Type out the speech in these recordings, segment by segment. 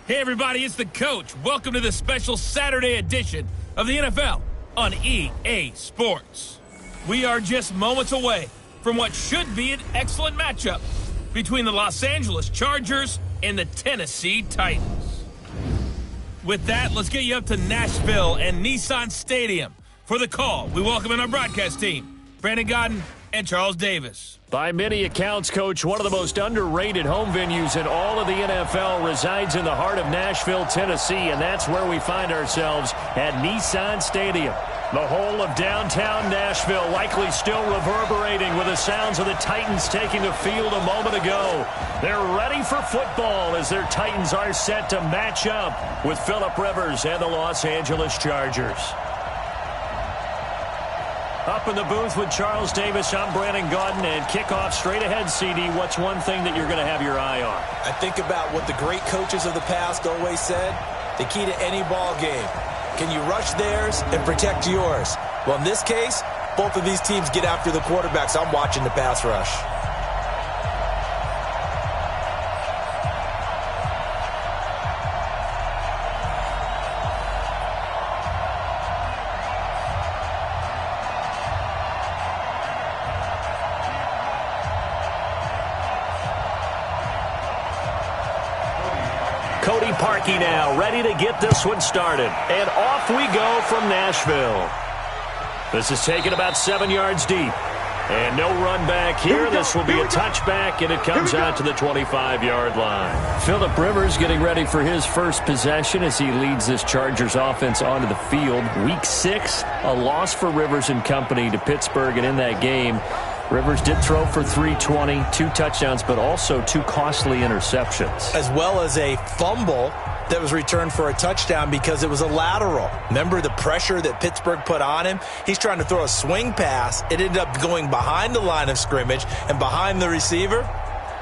Hey everybody, it's the coach. Welcome to the special Saturday edition of the NFL on EA Sports. We are just moments away from what should be an excellent matchup between the Los Angeles Chargers and the Tennessee Titans. With that, let's get you up to Nashville and Nissan Stadium. For the call, we welcome in our broadcast team, Brandon Godden and Charles Davis. By many accounts, Coach, one of the most underrated home venues in all of the NFL resides in the heart of Nashville, Tennessee, and that's where we find ourselves at Nissan Stadium. The whole of downtown Nashville likely still reverberating with the sounds of the Titans taking the field a moment ago. They're ready for football as their Titans are set to match up with Phillip Rivers and the Los Angeles Chargers. Up in the booth with Charles Davis, I'm Brandon Godden, and kickoff straight ahead, CD. What's one thing that you're going to have your eye on? I think about what the great coaches of the past always said. The key to any ball game. Can you rush theirs and protect yours? Well, in this case, both of these teams get after the quarterbacks. I'm watching the pass rush. Parkey now, ready to get this one started. And off we go from Nashville. This is taken about 7 yards deep. And no run back here. This will be a touchback, and it comes out to the 25-yard line. Phillip Rivers getting ready for his first possession as he leads this Chargers offense onto the field. Week 6, a loss for Rivers and company to Pittsburgh, and in that game, Rivers did throw for 320, 2 touchdowns, but also 2 costly interceptions. As well as a fumble that was returned for a touchdown because it was a lateral. Remember the pressure that Pittsburgh put on him? He's trying to throw a swing pass. It ended up going behind the line of scrimmage and behind the receiver.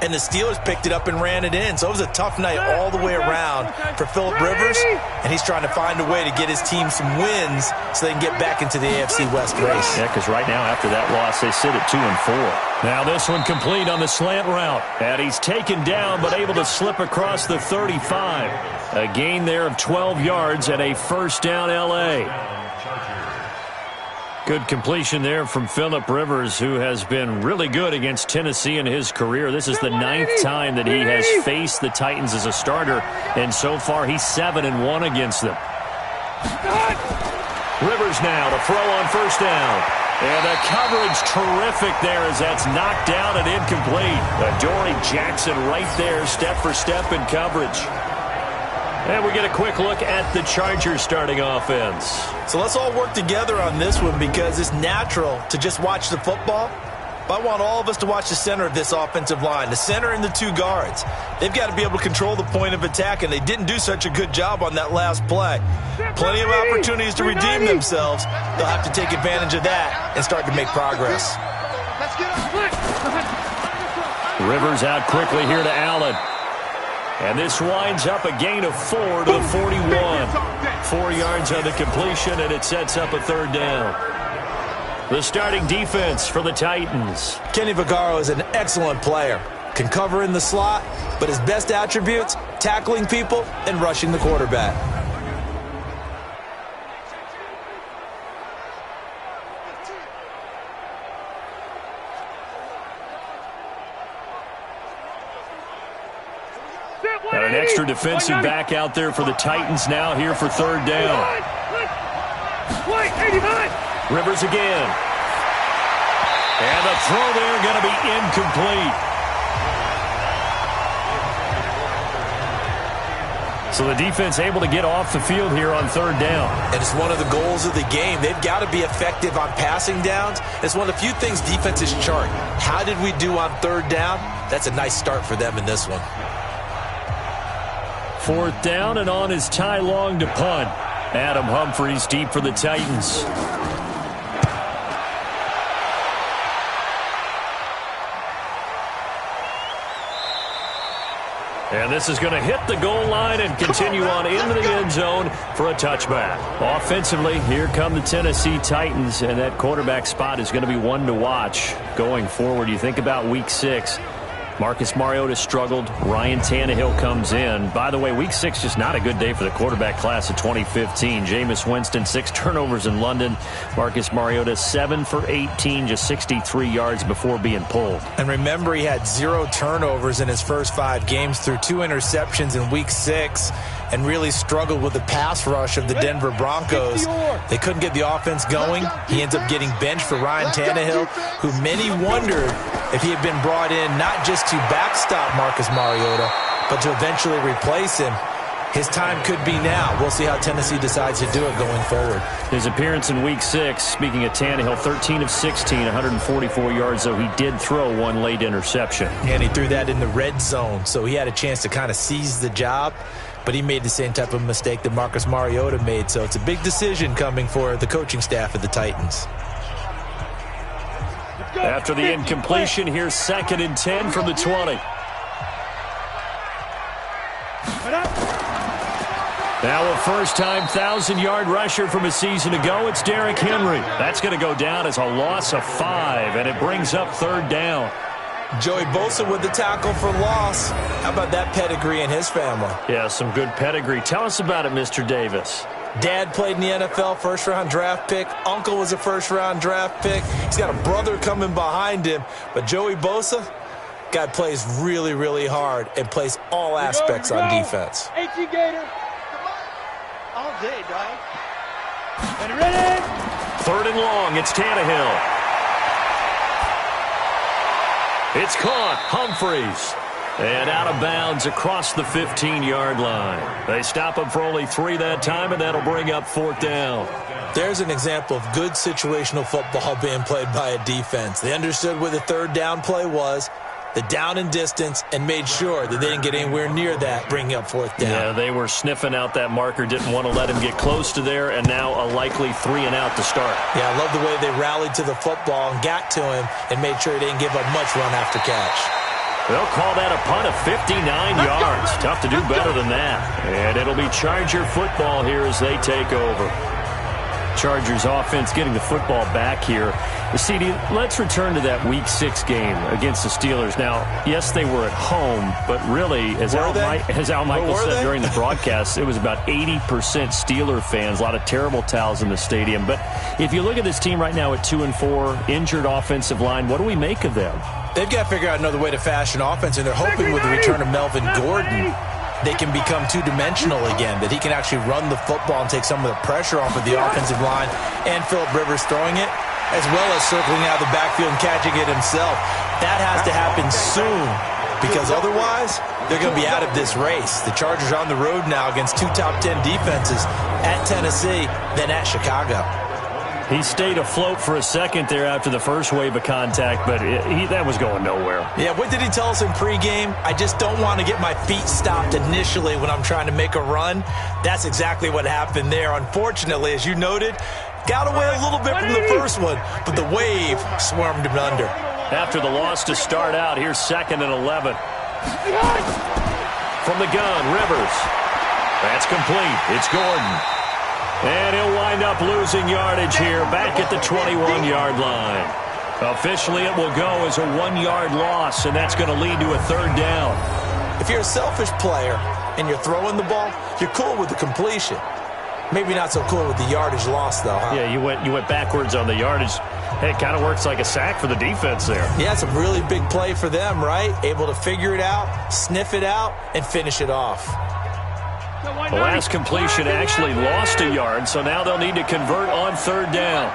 And the Steelers picked it up and ran it in. So it was a tough night all the way around for Phillip Rivers. And he's trying to find a way to get his team some wins so they can get back into the AFC West race. Yeah, because right now after that loss, they sit at 2-4. Now this one complete on the slant route. And he's taken down but able to slip across the 35. A gain there of 12 yards and a first down L.A. Good completion there from Phillip Rivers, who has been really good against Tennessee in his career. This is the 9th time that he has faced the Titans as a starter, and so far he's 7-1 against them. Rivers now to throw on first down. And the coverage terrific there as that's knocked down and incomplete. Adoree Jackson right there, step for step in coverage. And we get a quick look at the Chargers starting offense. So let's all work together on this one because it's natural to just watch the football. But I want all of us to watch the center of this offensive line, the center and the 2 guards. They've got to be able to control the point of attack, and they didn't do such a good job on that last play. Plenty of opportunities to redeem themselves. They'll have to take advantage of that and start to make progress. Rivers out quickly here to Allen. And this winds up a gain of 4 to the 41. 4 yards on the completion, and it sets up a third down. The starting defense for the Titans. Kenny Vaccaro is an excellent player. Can cover in the slot, but his best attributes, tackling people and rushing the quarterback. Got an extra defensive back out there for the Titans now here for third down. Rivers again. And the throw there going to be incomplete. So the defense able to get off the field here on third down. And it's one of the goals of the game. They've got to be effective on passing downs. It's one of the few things defenses chart. How did we do on third down? That's a nice start for them in this one. Fourth down, and on is Ty Long to punt. Adam Humphreys deep for the Titans. And this is going to hit the goal line and continue on into the end zone for a touchback. Offensively, here come the Tennessee Titans, and that quarterback spot is going to be one to watch going forward. You think about Week 6. Marcus Mariota struggled. Ryan Tannehill comes in. By the way, Week 6 just not a good day for the quarterback class of 2015. Jameis Winston, 6 turnovers in London. Marcus Mariota, 7 for 18, just 63 yards before being pulled. And remember, he had 0 turnovers in his first 5 games through 2 interceptions in Week 6 and really struggled with the pass rush of the Denver Broncos. They couldn't get the offense going. He ends up getting benched for Ryan Tannehill, who many wondered if he had been brought in not just to backstop Marcus Mariota, but to eventually replace him. His time could be now. We'll see how Tennessee decides to do it going forward. His appearance in Week 6, speaking of Tannehill, 13 of 16, 144 yards, though he did throw 1 late interception. And he threw that in the red zone, so he had a chance to kind of seize the job, but he made the same type of mistake that Marcus Mariota made, so it's a big decision coming for the coaching staff of the Titans. After the incompletion, here's 2nd and 10 from the 20. Now a first-time 1,000-yard rusher from a season ago. It's Derrick Henry. That's going to go down as a loss of 5, and it brings up 3rd down. Joey Bosa with the tackle for loss. How about that pedigree in his family? Yeah, some good pedigree. Tell us about it, Mr. Davis. Dad played in the NFL, first-round draft pick. Uncle was a first-round draft pick. He's got a brother coming behind him. But Joey Bosa, guy plays really, really hard and plays all aspects on defense. H.E. Gator. All day, dog. And ready? 3rd and long. It's Tannehill. It's caught. Humphreys. And out of bounds across the 15-yard line. They stop him for only 3 that time, and that'll bring up 4th down. There's an example of good situational football being played by a defense. They understood where the 3rd down play was, the down and distance, and made sure that they didn't get anywhere near that, bringing up 4th down. Yeah, they were sniffing out that marker, didn't want to let him get close to there, and now a likely 3 and out to start. Yeah, I love the way they rallied to the football and got to him and made sure they didn't give up much run after catch. They'll call that a punt of 59 yards. Tough to do better than that. And it'll be Charger football here as they take over. Chargers offense getting the football back here. CD, let's return to that Week 6 game against the Steelers. Now, yes, they were at home, but really, as Al Michael said during the broadcast, it was about 80% Steeler fans, a lot of terrible towels in the stadium. But if you look at this team right now at 2-4, injured offensive line, what do we make of them? They've got to figure out another way to fashion offense, and they're hoping with the return of Melvin Gordon, they can become two-dimensional again, that he can actually run the football and take some of the pressure off of the offensive line, and Phillip Rivers throwing it, as well as circling out of the backfield and catching it himself. That has to happen soon, because otherwise they're going to be out of this race. The Chargers are on the road now against 2 top 10 defenses, at Tennessee, then at Chicago. He stayed afloat for a second there after the first wave of contact, but that was going nowhere. Yeah, what did he tell us in pregame? I just don't want to get my feet stopped initially when I'm trying to make a run. That's exactly what happened there. Unfortunately, as you noted, got away a little bit from the first one, but the wave swarmed him under. After the loss to start out, here's 2nd and 11. From the gun, Rivers. That's complete. It's Gordon. And he'll wind up losing yardage here back at the 21-yard line. Officially, it will go as a 1-yard loss, and that's going to lead to a 3rd down. If you're a selfish player and you're throwing the ball, you're cool with the completion. Maybe not so cool with the yardage loss, though, huh? Yeah, you went backwards on the yardage. Hey, it kind of works like a sack for the defense there. Yeah, it's a really big play for them, right? Able to figure it out, sniff it out, and finish it off. The last completion actually lost a yard, so now they'll need to convert on 3rd down.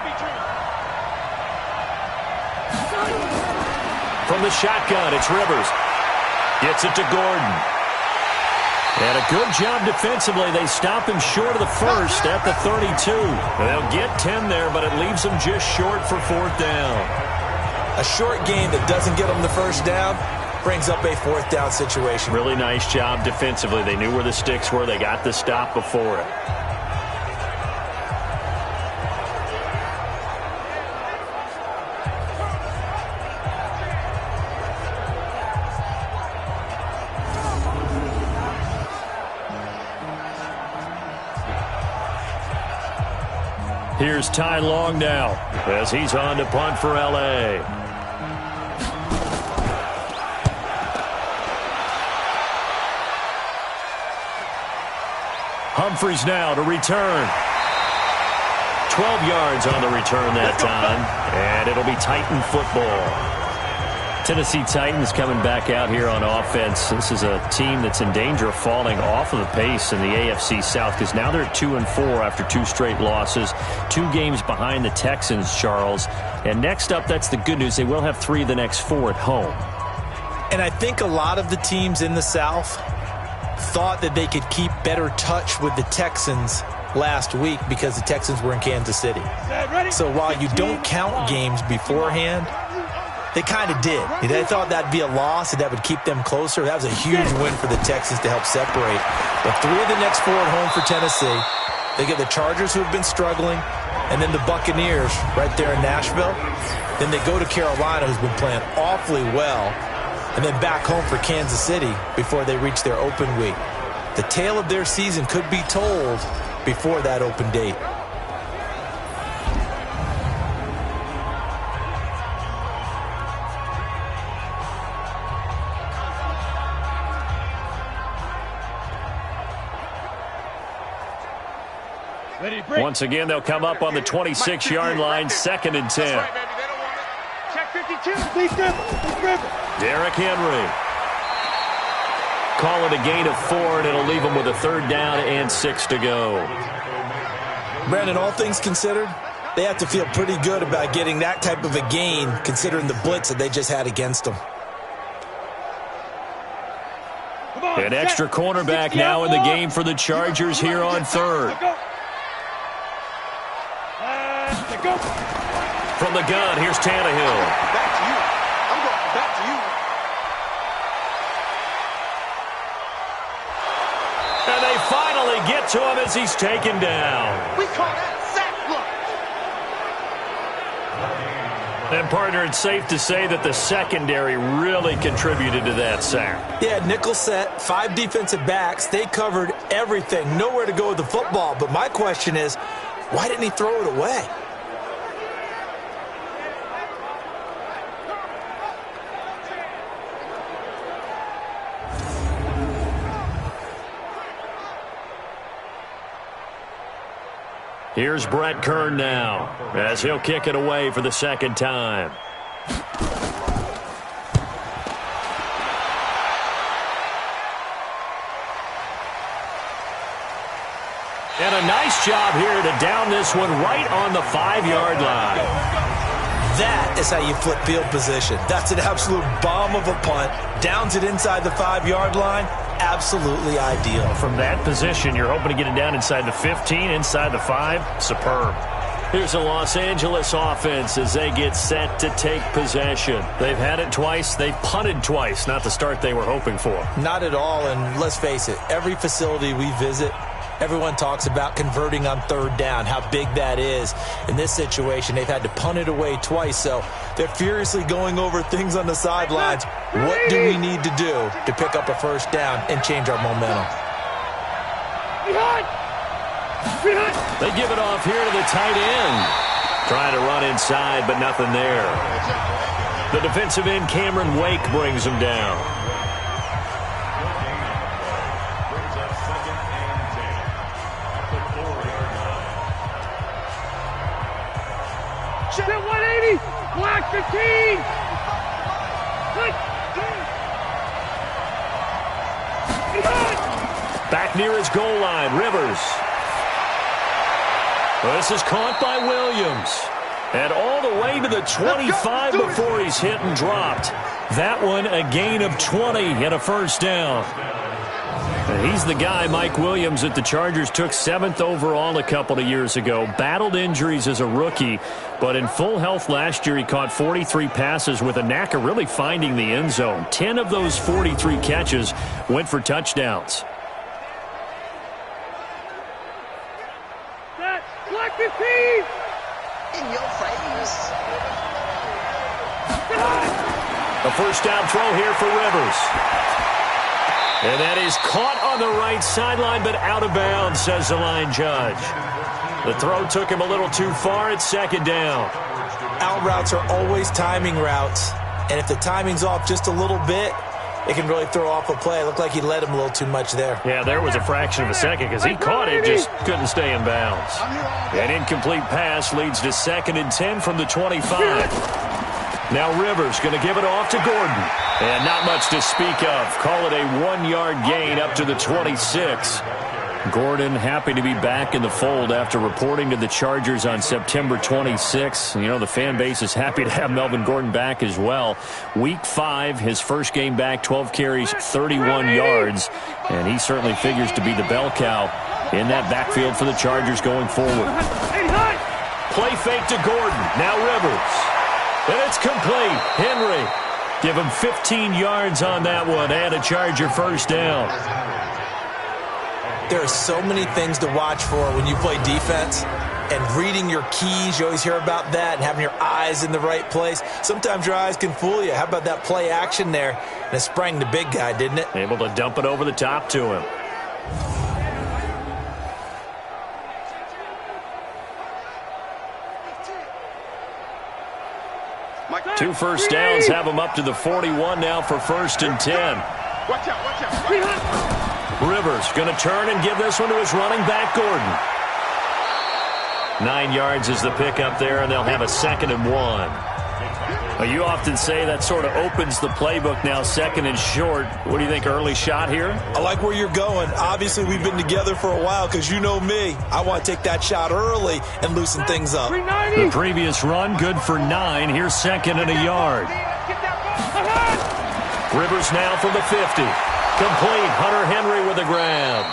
From the shotgun, it's Rivers. Gets it to Gordon. And a good job defensively. They stop him short of the first at the 32. They'll get 10 there, but it leaves them just short for 4th down. A short gain that doesn't get them the first down brings up a 4th down situation. Really nice job defensively. They knew where the sticks were. They got the stop before it. Here's Ty Long now as he's on to punt for L.A. Humphreys now to return. 12 yards on the return that time, and it'll be Titan football. Tennessee Titans coming back out here on offense. This is a team that's in danger of falling off of the pace in the AFC South because now they're 2-4 after 2 straight losses. 2 games behind the Texans, Charles. And next up, that's the good news. They will have 3 of the next 4 at home. And I think a lot of the teams in the South thought that they could keep better touch with the Texans last week because the Texans were in Kansas City. So while you don't count games beforehand, they kind of did. They thought that'd be a loss and that would keep them closer. That was a huge win for the Texans to help separate. But 3 of the next 4 at home for Tennessee. They get the Chargers, who have been struggling, and then the Buccaneers right there in Nashville. Then they go to Carolina, who's been playing awfully well, and then back home for Kansas City before they reach their open week. The tale of their season could be told before that open date. Once again, they'll come up on the 26-yard line, 2nd and 10. Check 52. Derrick Henry. Call it a gain of 4, and it'll leave them with a 3rd down and 6 to go. Brandon, all things considered, they have to feel pretty good about getting that type of a gain considering the blitz that they just had against them. An extra cornerback now in the game for the Chargers here on 3rd. From the gun, here's Tannehill. Back to you. I'm going back to you. And they finally get to him as he's taken down. We call that sack block. And, partner, it's safe to say that the secondary really contributed to that sack. Yeah, nickel set, 5 defensive backs. They covered everything. Nowhere to go with the football. But my question is, why didn't he throw it away? Here's Brett Kern now as he'll kick it away for the 2nd time. And a nice job here to down this one right on the 5-yard line. That is how you flip field position. That's an absolute bomb of a punt. Downs it inside the 5-yard line. Absolutely ideal. From that position, you're hoping to get it down inside the 15, inside the 5. Superb. Here's the Los Angeles offense as they get set to take possession. They've had it twice. They've punted twice. Not the start they were hoping for. Not at all, and let's face it, every facility we visit, everyone talks about converting on 3rd down, how big that is. In this situation, they've had to punt it away twice, so they're furiously going over things on the sidelines. What do we need to do to pick up a 1st down and change our momentum? They give it off here to the tight end. Trying to run inside, but nothing there. The defensive end, Cameron Wake, brings him down. Check 180. Black 15. Back near his goal line, Rivers. Well, this is caught by Williams. And all the way to the 25 before he's hit and dropped. That one a gain of 20 and a 1st down. And he's the guy, Mike Williams, that the Chargers took 7th overall a couple of years ago. Battled injuries as a rookie, but in full health last year, he caught 43 passes with a knack of really finding the end zone. 10 of those 43 catches went for touchdowns. Black 15. In your face. A 1st down throw here for Rivers. And that is caught on the right sideline, but out of bounds, says the line judge. The throw took him a little too far. It's 2nd down. Out routes are always timing routes. And if the timing's off just a little bit, it can really throw off a play. It looked like he led him a little too much there. Yeah, there was a fraction of a second because he caught it, just couldn't stay in bounds. An incomplete pass leads to 2nd and 10 from the 25. Now Rivers going to give it off to Gordon. And not much to speak of. Call it a 1-yard gain up to the 26. Gordon happy to be back in the fold after reporting to the Chargers on September 26. You know, the fan base is happy to have Melvin Gordon back as well. Week 5, his first game back, 12 carries, 31 yards. And he certainly figures to be the bell cow in that backfield for the Chargers going forward. Play fake to Gordon. Now Rivers. And it's complete. Henry. Give him 15 yards on that one and a Charger first down. There are so many things to watch for when you play defense, and reading your keys, you always hear about that, and having your eyes in the right place. Sometimes your eyes can fool you. How about that play action there? And it sprang the big guy, didn't it? Able to dump it over the top to him. Two first downs have him up to the 41 now for 1st and 10. Watch out. Rivers going to turn and give this one to his running back, Gordon. 9 yards is the pickup there, and they'll have a 2nd and 1. Well, you often say that sort of opens the playbook now, 2nd and short. What do you think, early shot here? I like where you're going. Obviously, we've been together for a while because you know me. I want to take that shot early and loosen things up. The previous run, good for 9. Here's 2nd and a yard. Rivers now from the 50. Complete. Hunter Henry with a grab.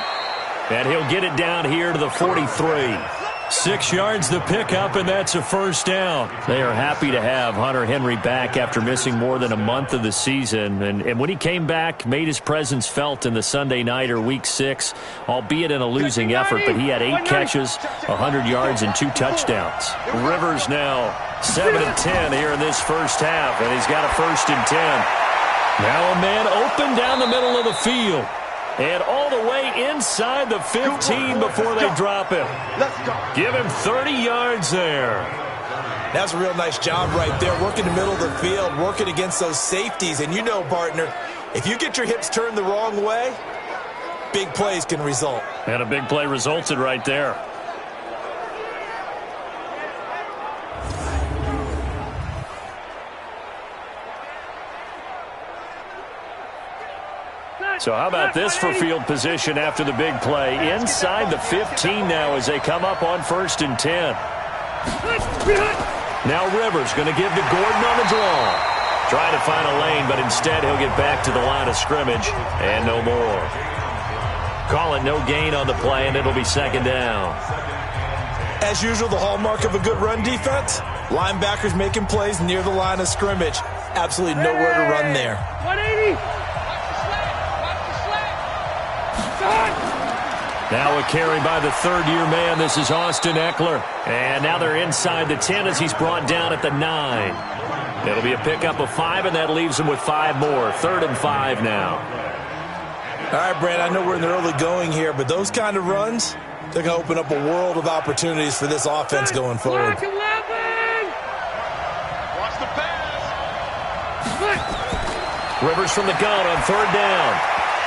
And he'll get it down here to the 43. 6 yards the pickup, and that's a first down. They are happy to have Hunter Henry back after missing more than a month of the season. And when he came back, made his presence felt in the Sunday Nighter Week 6, albeit in a losing effort. But he had 8 catches, 100 yards, and 2 touchdowns. Rivers now 7 and 10 here in this first half, and he's got a 1st and 10. Now a man open down the middle of the field. And all the way inside the 15 before they drop him. Give him 30 yards there. That's a real nice job right there, working the middle of the field, working against those safeties. And you know, partner, if you get your hips turned the wrong way, big plays can result. And a big play resulted right there. So how about this for field position after the big play? Inside the 15 now as they come up on 1st and 10. Now Rivers going to give to Gordon on the draw. Trying to find a lane, but instead he'll get back to the line of scrimmage and no more. Call it no gain on the play, and it'll be 2nd down. As usual, the hallmark of a good run defense, linebackers making plays near the line of scrimmage. Absolutely nowhere to run there. 180. Now a carry by the 3rd-year man. This is Austin Eckler. And now they're inside the 10 as he's brought down at the 9. It'll be a pickup of 5, and that leaves him with 5 more. 3rd and 5 now. All right, Brad, I know we're in the early going here, but those kind of runs, they're going to open up a world of opportunities for this offense going forward. Watch the pass. Rivers from the gun on 3rd down.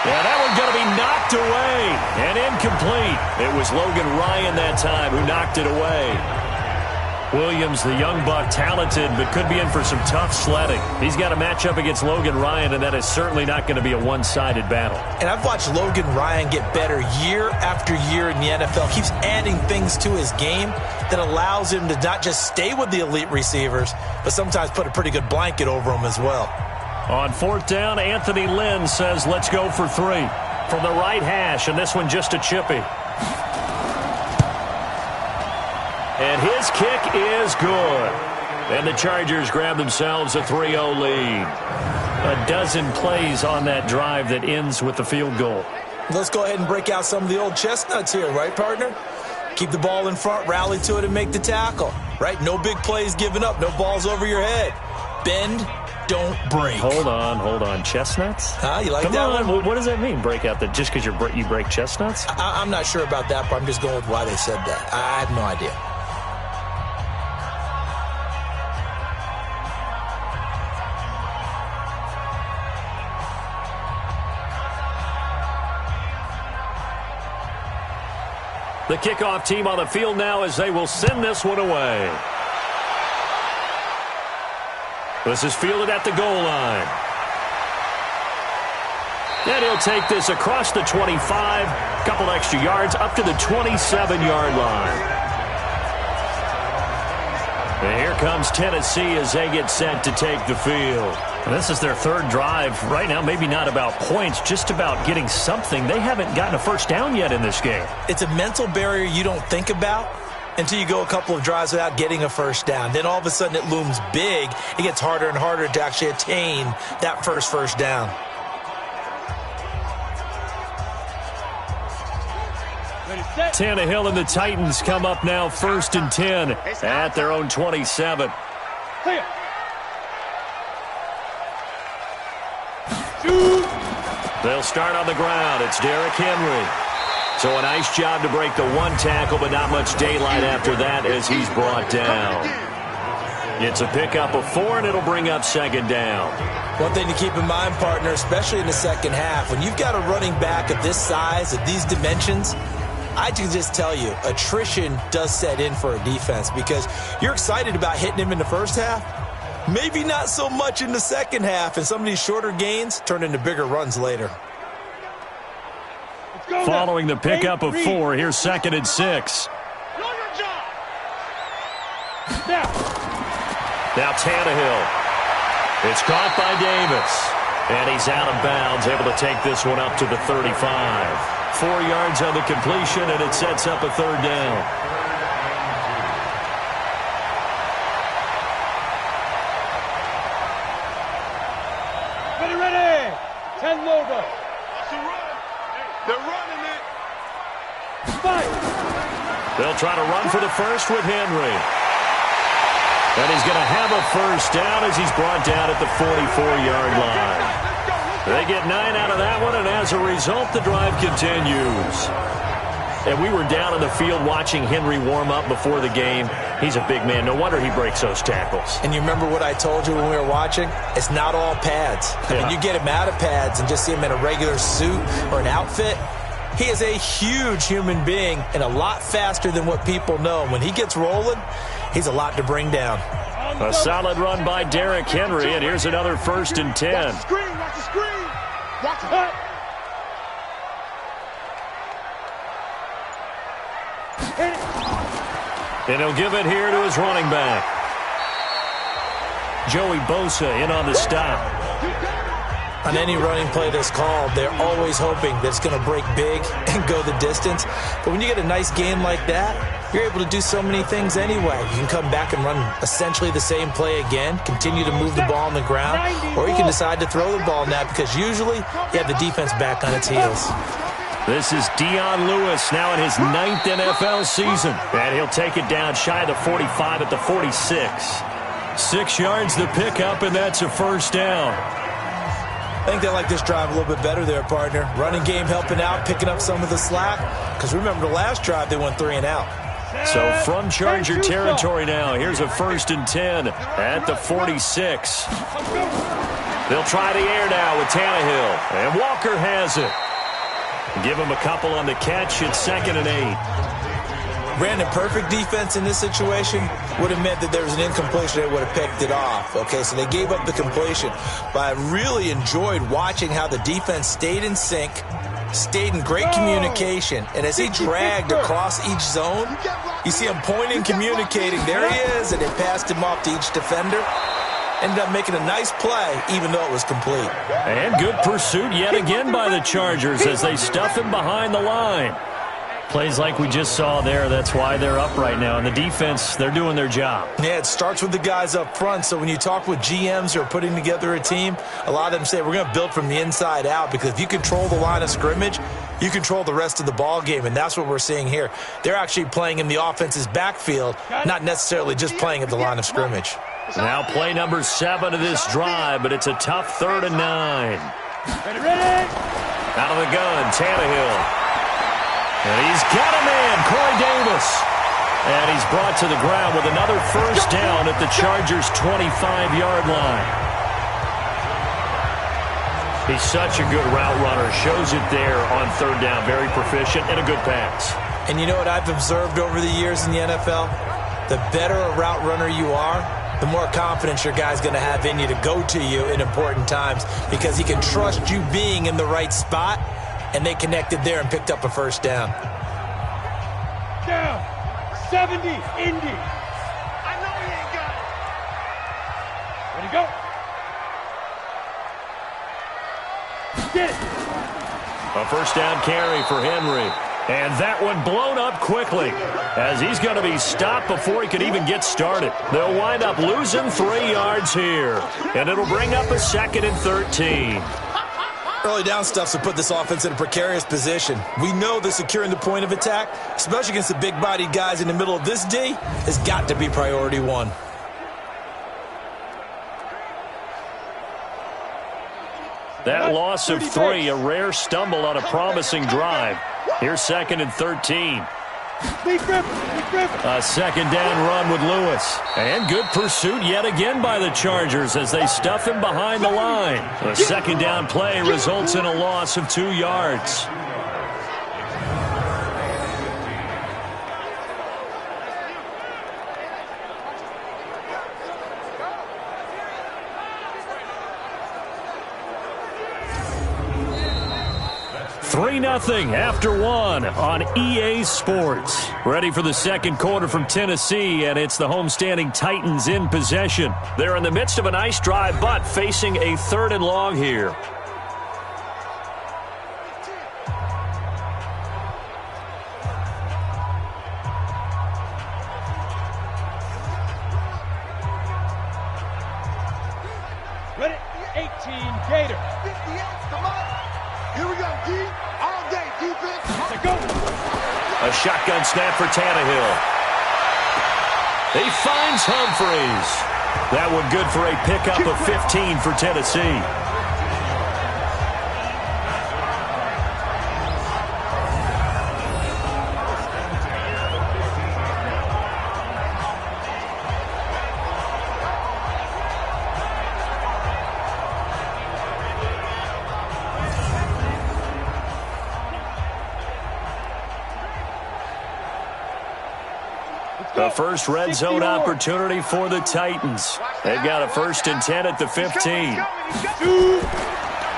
Yeah, that one's going to be knocked away and incomplete. It was Logan Ryan that time who knocked it away. Williams, the young buck, talented, but could be in for some tough sledding. He's got a matchup against Logan Ryan, and that is certainly not going to be a one-sided battle. And I've watched Logan Ryan get better year after year in the NFL. Keeps adding things to his game that allows him to not just stay with the elite receivers, but sometimes put a pretty good blanket over them as well. On 4th down, Anthony Lynn says, let's go for 3. From the right hash, and this one just a chippy. And his kick is good. And the Chargers grab themselves a 3-0 lead. A dozen plays on that drive that ends with the field goal. Let's go ahead and break out some of the old chestnuts here, right, partner? Keep the ball in front, rally to it, and make the tackle, right? No big plays given up, no balls over your head. Bend, don't break. Hold on. Chestnuts? You like Come that on. one? What does that mean, break out? That just because you break chestnuts? I'm not sure about that, but I'm just going with why they said that. I have no idea. The kickoff team on the field now as they will send this one away. This is fielded at the goal line. And he'll take this across the 25, a couple extra yards up to the 27-yard line. And here comes Tennessee as they get set to take the field. And this is their third drive. Right now, maybe not about points, just about getting something. They haven't gotten a first down yet in this game. It's a mental barrier you don't think about until you go a couple of drives without getting a first down. Then all of a sudden it looms big. It gets harder and harder to actually attain that first down. Tannehill and the Titans come up now 1st and 10 at their own 27. They'll start on the ground. It's Derrick Henry. So a nice job to break the one tackle, but not much daylight after that as he's brought down. It's a pickup of 4, and it'll bring up 2nd down. One thing to keep in mind, partner, especially in the second half, when you've got a running back of this size, of these dimensions, I can just tell you, attrition does set in for a defense because you're excited about hitting him in the first half. Maybe not so much in the second half, and some of these shorter gains turn into bigger runs later. Following the pickup of 4, here's 2nd and 6. Now Tannehill. It's caught by Davis. And he's out of bounds, able to take this one up to the 35. 4 yards on the completion, and it sets up a 3rd down. Ready. 10 over. They're running it. Fight. They'll try to run for the first with Henry. And he's going to have a first down as he's brought down at the 44-yard line. They get 9 out of that one, and as a result, the drive continues. And we were down in the field watching Henry warm up before the game. He's a big man. No wonder he breaks those tackles. And you remember what I told you when we were watching? It's not all pads. Yeah. When you get him out of pads and just see him in a regular suit or an outfit, he is a huge human being and a lot faster than what people know. When he gets rolling, he's a lot to bring down. A solid run by Derrick Henry, and here's another 1st and 10. Watch the screen. Watch it. And he'll give it here to his running back. Joey Bosa in on the stop. On any running play that's called, they're always hoping that it's going to break big and go the distance. But when you get a nice game like that, you're able to do so many things anyway. You can come back and run essentially the same play again, continue to move the ball on the ground, or you can decide to throw the ball now because usually you have the defense back on its heels. This is Dion Lewis now in his 9th NFL season. And he'll take it down shy of the 45 at the 46. 6 yards the pickup, and that's a first down. I think they like this drive a little bit better there, partner. Running game helping out, picking up some of the slack. Because remember the last drive, they went 3 and out. So from Charger territory now, here's a 1st and 10 at the 46. They'll try the air now with Tannehill. And Walker has it. Give him a couple on the catch. It's 2nd and 8. Brandon, perfect defense in this situation would have meant that there was an incompletion. They would have picked it off. Okay, so they gave up the completion. But I really enjoyed watching how the defense stayed in sync, stayed in great communication. And as he dragged across each zone, you see him pointing, communicating. There he is, and they passed him off to each defender. Ended up making a nice play, even though it was complete. And good pursuit yet again by the Chargers as they stuff him behind the line. Plays like we just saw there, that's why they're up right now. And the defense, they're doing their job. Yeah, it starts with the guys up front. So when you talk with GMs who are putting together a team, a lot of them say we're going to build from the inside out because if you control the line of scrimmage, you control the rest of the ball game, and that's what we're seeing here. They're actually playing in the offense's backfield, not necessarily just playing at the line of scrimmage. Now play number 7 of this drive, but it's a tough 3rd and 9. Ready. Out of the gun, Tannehill. And he's got a man, Corey Davis. And he's brought to the ground with another first down at the Chargers' 25-yard line. He's such a good route runner. Shows it there on 3rd down. Very proficient and a good pass. And you know what I've observed over the years in the NFL? The better a route runner you are, the more confidence your guy's going to have in you to go to you in important times because he can trust you being in the right spot, and they connected there and picked up a first down. Down. 70, Indy. I know he ain't got it. Ready, go. Get it. A first down carry for Henry. And that one blown up quickly as he's going to be stopped before he could even get started. They'll wind up losing 3 yards here, and it'll bring up a 2nd and 13. Early down stuffs will put this offense in a precarious position. We know that securing the point of attack, especially against the big-bodied guys in the middle of this D, has got to be priority one. That loss of 3, a rare stumble on a promising drive. Here's 2nd and 13. A 2nd down run with Lewis. And good pursuit yet again by the Chargers as they stuff him behind the line. The 2nd down play results in a loss of 2 yards. Three 3-0 after 1 on EA Sports. Ready for the second quarter from Tennessee, and it's the homestanding Titans in possession. They're in the midst of a nice drive, but facing a 3rd and long here. Ready, 18, Gator. 58, come on. Here we go, D. All day, defense. Let's go. A shotgun snap for Tannehill. He finds Humphreys. That one good for a pickup of 15 for Tennessee. The first red zone opportunity for the Titans. They've got a 1st and 10 at the 15.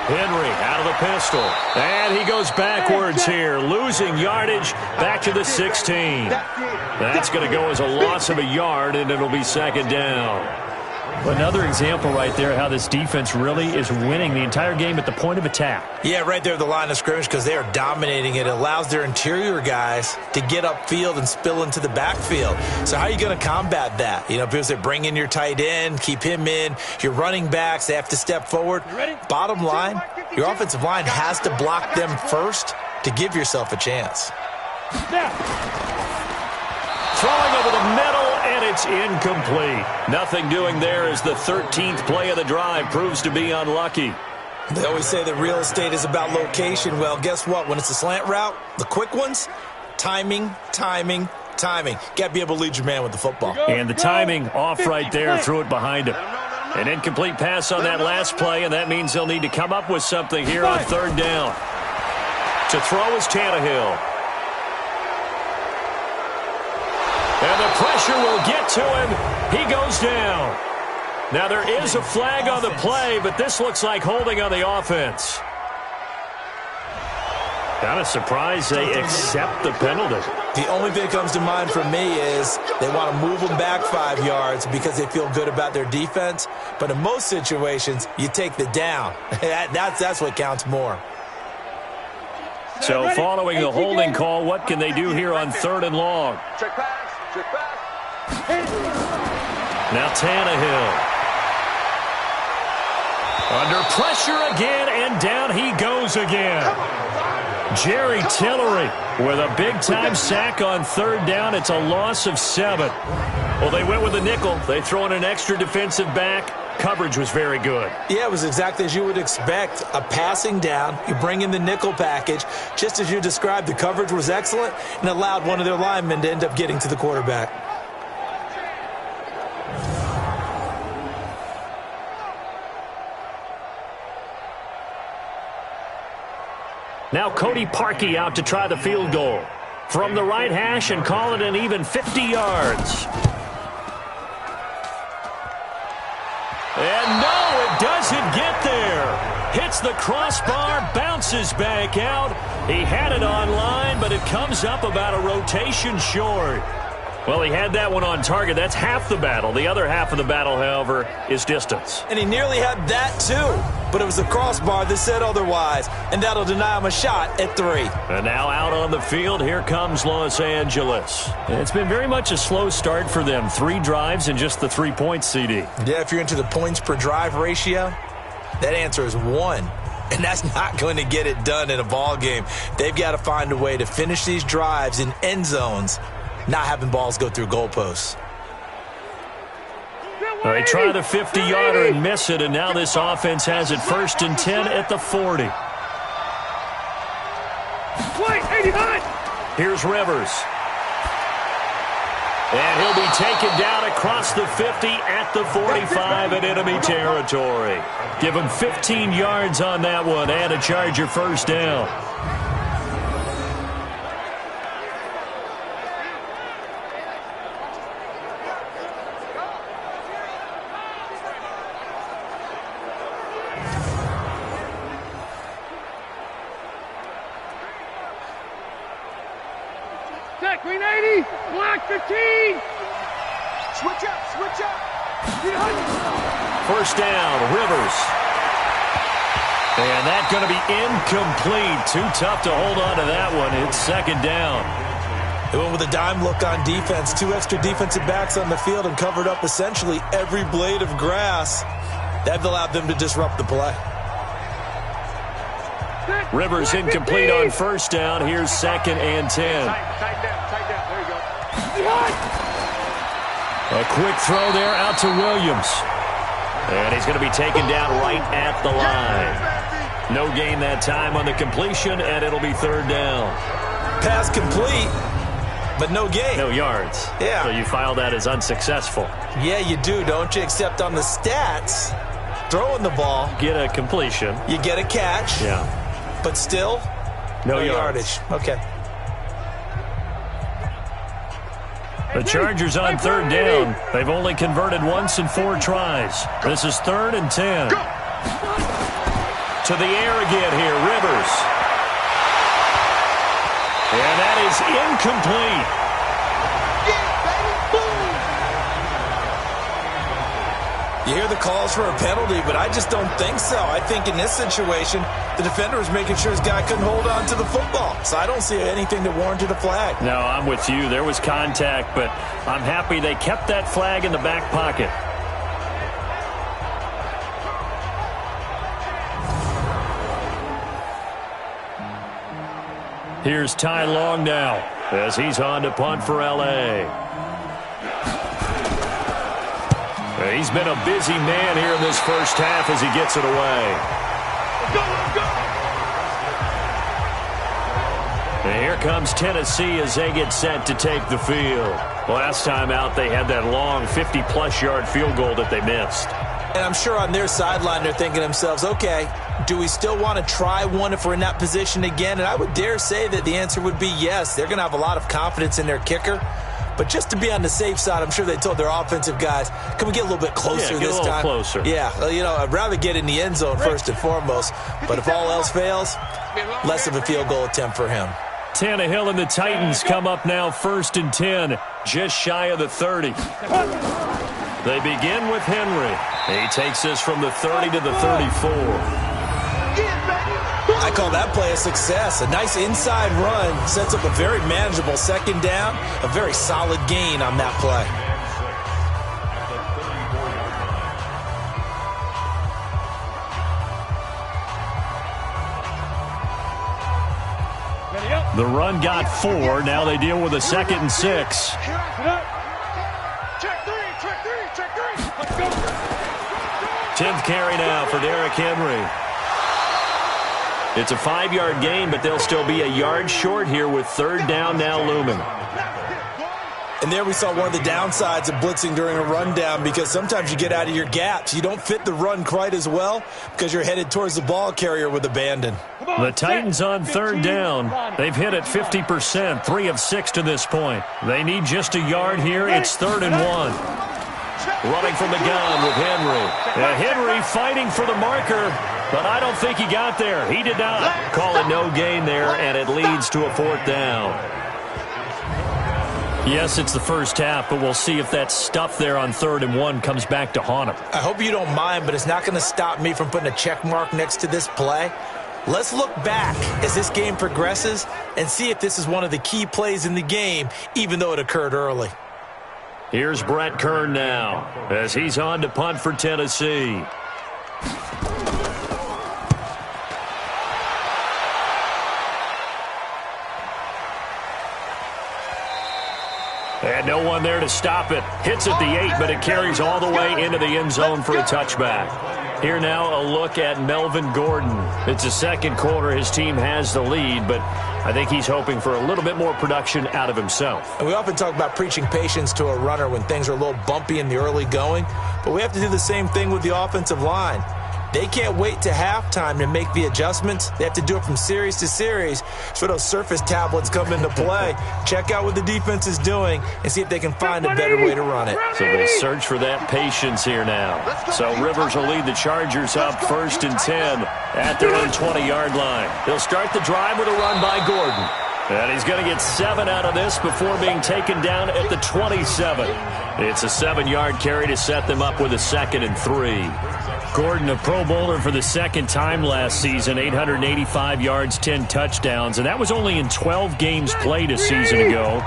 Henry out of the pistol. And he goes backwards here, losing yardage back to the 16. That's going to go as a loss of a yard, and it'll be 2nd down. Another example right there how this defense really is winning the entire game at the point of attack. Yeah, right there at the line of scrimmage because they are dominating it. It allows their interior guys to get upfield and spill into the backfield. So how are you going to combat that? You know, because they bring in your tight end, keep him in. Your running backs, they have to step forward. Bottom line, your offensive line has to block them first to give yourself a chance. Throwing over the middle, and it's incomplete. Nothing doing there as the 13th play of the drive proves to be unlucky. They always say that real estate is about location. Well, guess what? When it's a slant route, the quick ones, timing. Got to be able to lead your man with the football. And the timing off right there, threw it behind him. An incomplete pass on that last play, and that means they'll need to come up with something here on 3rd down. To throw is Tannehill. And the pressure will get to him. He goes down. Now, there is a flag on the play, but this looks like holding on the offense. Kind of surprised they accept the penalty. The only thing that comes to mind for me is they want to move them back 5 yards because they feel good about their defense. But in most situations, you take the down. That's what counts more. So following the holding call, what can they do here on 3rd and long? Check pass. Now Tannehill. Under pressure again, and down he goes again. Jerry Tillery with a big-time sack on 3rd down. It's a loss of 7. Well, they went with a nickel. They throw in an extra defensive back. Coverage was very good. Yeah, it was exactly as you would expect. A passing down. You bring in the nickel package. Just as you described, the coverage was excellent and allowed one of their linemen to end up getting to the quarterback. Now Cody Parkey out to try the field goal. from the right hash and call it an even 50 yards. And no, it doesn't get there. Hits the crossbar, bounces back out. He had it online, but it comes up about a rotation short. Well, he had that one on target. That's half the battle. The other half of the battle, however, is distance. And he nearly had that, too. But it was the crossbar that said otherwise. And that'll deny him a shot at 3. And now out on the field, here comes Los Angeles. It's been very much a slow start for them. 3 drives and just the 3 points, CD. Yeah, if you're into the points per drive ratio, that answer is 1. And that's not going to get it done in a ball game. They've got to find a way to finish these drives in end zones, not having balls go through goalposts. Well, they try the 50-yarder and miss it, and now this offense has it 1st and 10 at the 40. Here's Rivers. And he'll be taken down across the 50 at the 45 in enemy territory. Give him 15 yards on that one and a Charger 1st down. Green 80, black 15. Switch up. 1st down, Rivers. And that's going to be incomplete. Too tough to hold on to that one. It's 2nd down. They went with a dime look on defense. 2 extra defensive backs on the field and covered up essentially every blade of grass. That allowed them to disrupt the play. Rivers incomplete on 1st down. Here's 2nd and 10. Tighten down. There you go. A quick throw there out to Williams. And he's going to be taken down right at the line. No gain that time on the completion, and it'll be 3rd down. Pass complete, but no gain. No yards. Yeah. So you file that as unsuccessful. Yeah, you do, don't you? Except on the stats, throwing the ball. Get a completion. You get a catch. Yeah. But still, no yardage. Okay. The Chargers on 3rd down. They've only converted once in 4 tries. This is 3rd and 10. To the air again here, Rivers. And that is incomplete. You hear the calls for a penalty, but I just don't think so. I think in this situation, the defender was making sure his guy couldn't hold on to the football. So I don't see anything that warranted a flag. No, I'm with you. There was contact, but I'm happy they kept that flag in the back pocket. Here's Ty Long now as he's on to punt for L.A. He's been a busy man here in this 1st half as he gets it away. And here comes Tennessee as they get set to take the field. Last time out, they had that long 50-plus yard field goal that they missed. And I'm sure on their sideline they're thinking to themselves, okay, do we still want to try one if we're in that position again? And I would dare say that the answer would be yes. They're going to have a lot of confidence in their kicker. But just to be on the safe side, I'm sure they told their offensive guys, can we get a little bit closer this time? Get a little closer. Yeah, you know, I'd rather get in the end zone first and foremost. But if all else fails, less of a field goal attempt for him. Tannehill and the Titans come up now 1st and 10, just shy of the 30. They begin with Henry. He takes this from the 30 to the 34. I call that play a success. A nice inside run sets up a very manageable 2nd down, a very solid gain on that play. The run got 4. Now they deal with a 2nd and 6. Check 3. Let's go. 10th carry now for Derrick Henry. It's a 5-yard gain, but they'll still be a yard short here with 3rd down now looming. And there we saw one of the downsides of blitzing during a rundown, because sometimes you get out of your gaps. You don't fit the run quite as well because you're headed towards the ball carrier with abandon. The Titans on third down. They've hit it 50%, 3 of 6 to this point. They need just a yard here. It's 3rd and 1. Running from the gun with Henry. Henry fighting for the marker, but I don't think he got there. He did not. Call it no gain there, and it leads to a 4th down. Yes, it's the first half, but we'll see if that stuff there on 3rd and 1 comes back to haunt him. I hope you don't mind, but it's not going to stop me from putting a check mark next to this play. Let's look back as this game progresses and see if this is one of the key plays in the game, even though it occurred early. Here's Brett Kern now as he's on to punt for Tennessee. And no one there to stop it. Hits at the 8, but it carries all the way into the end zone for a touchback. Here now a look at Melvin Gordon. It's the second quarter. His team has the lead, but I think he's hoping for a little bit more production out of himself. And we often talk about preaching patience to a runner when things are a little bumpy in the early going, but we have to do the same thing with the offensive line. They can't wait to halftime to make the adjustments. They have to do it from series to series. So those surface tablets come into play. Check out what the defense is doing and see if they can find a better way to run it. So they search for that patience here now. So Rivers will lead the Chargers up 1st and 10 at their own 20-yard line. He'll start the drive with a run by Gordon. And he's going to get 7 out of this before being taken down at the 27. It's a 7-yard carry to set them up with a 2nd and 3. Gordon, a Pro Bowler for the second time last season, 885 yards, 10 touchdowns, and that was only in 12 games played a season ago.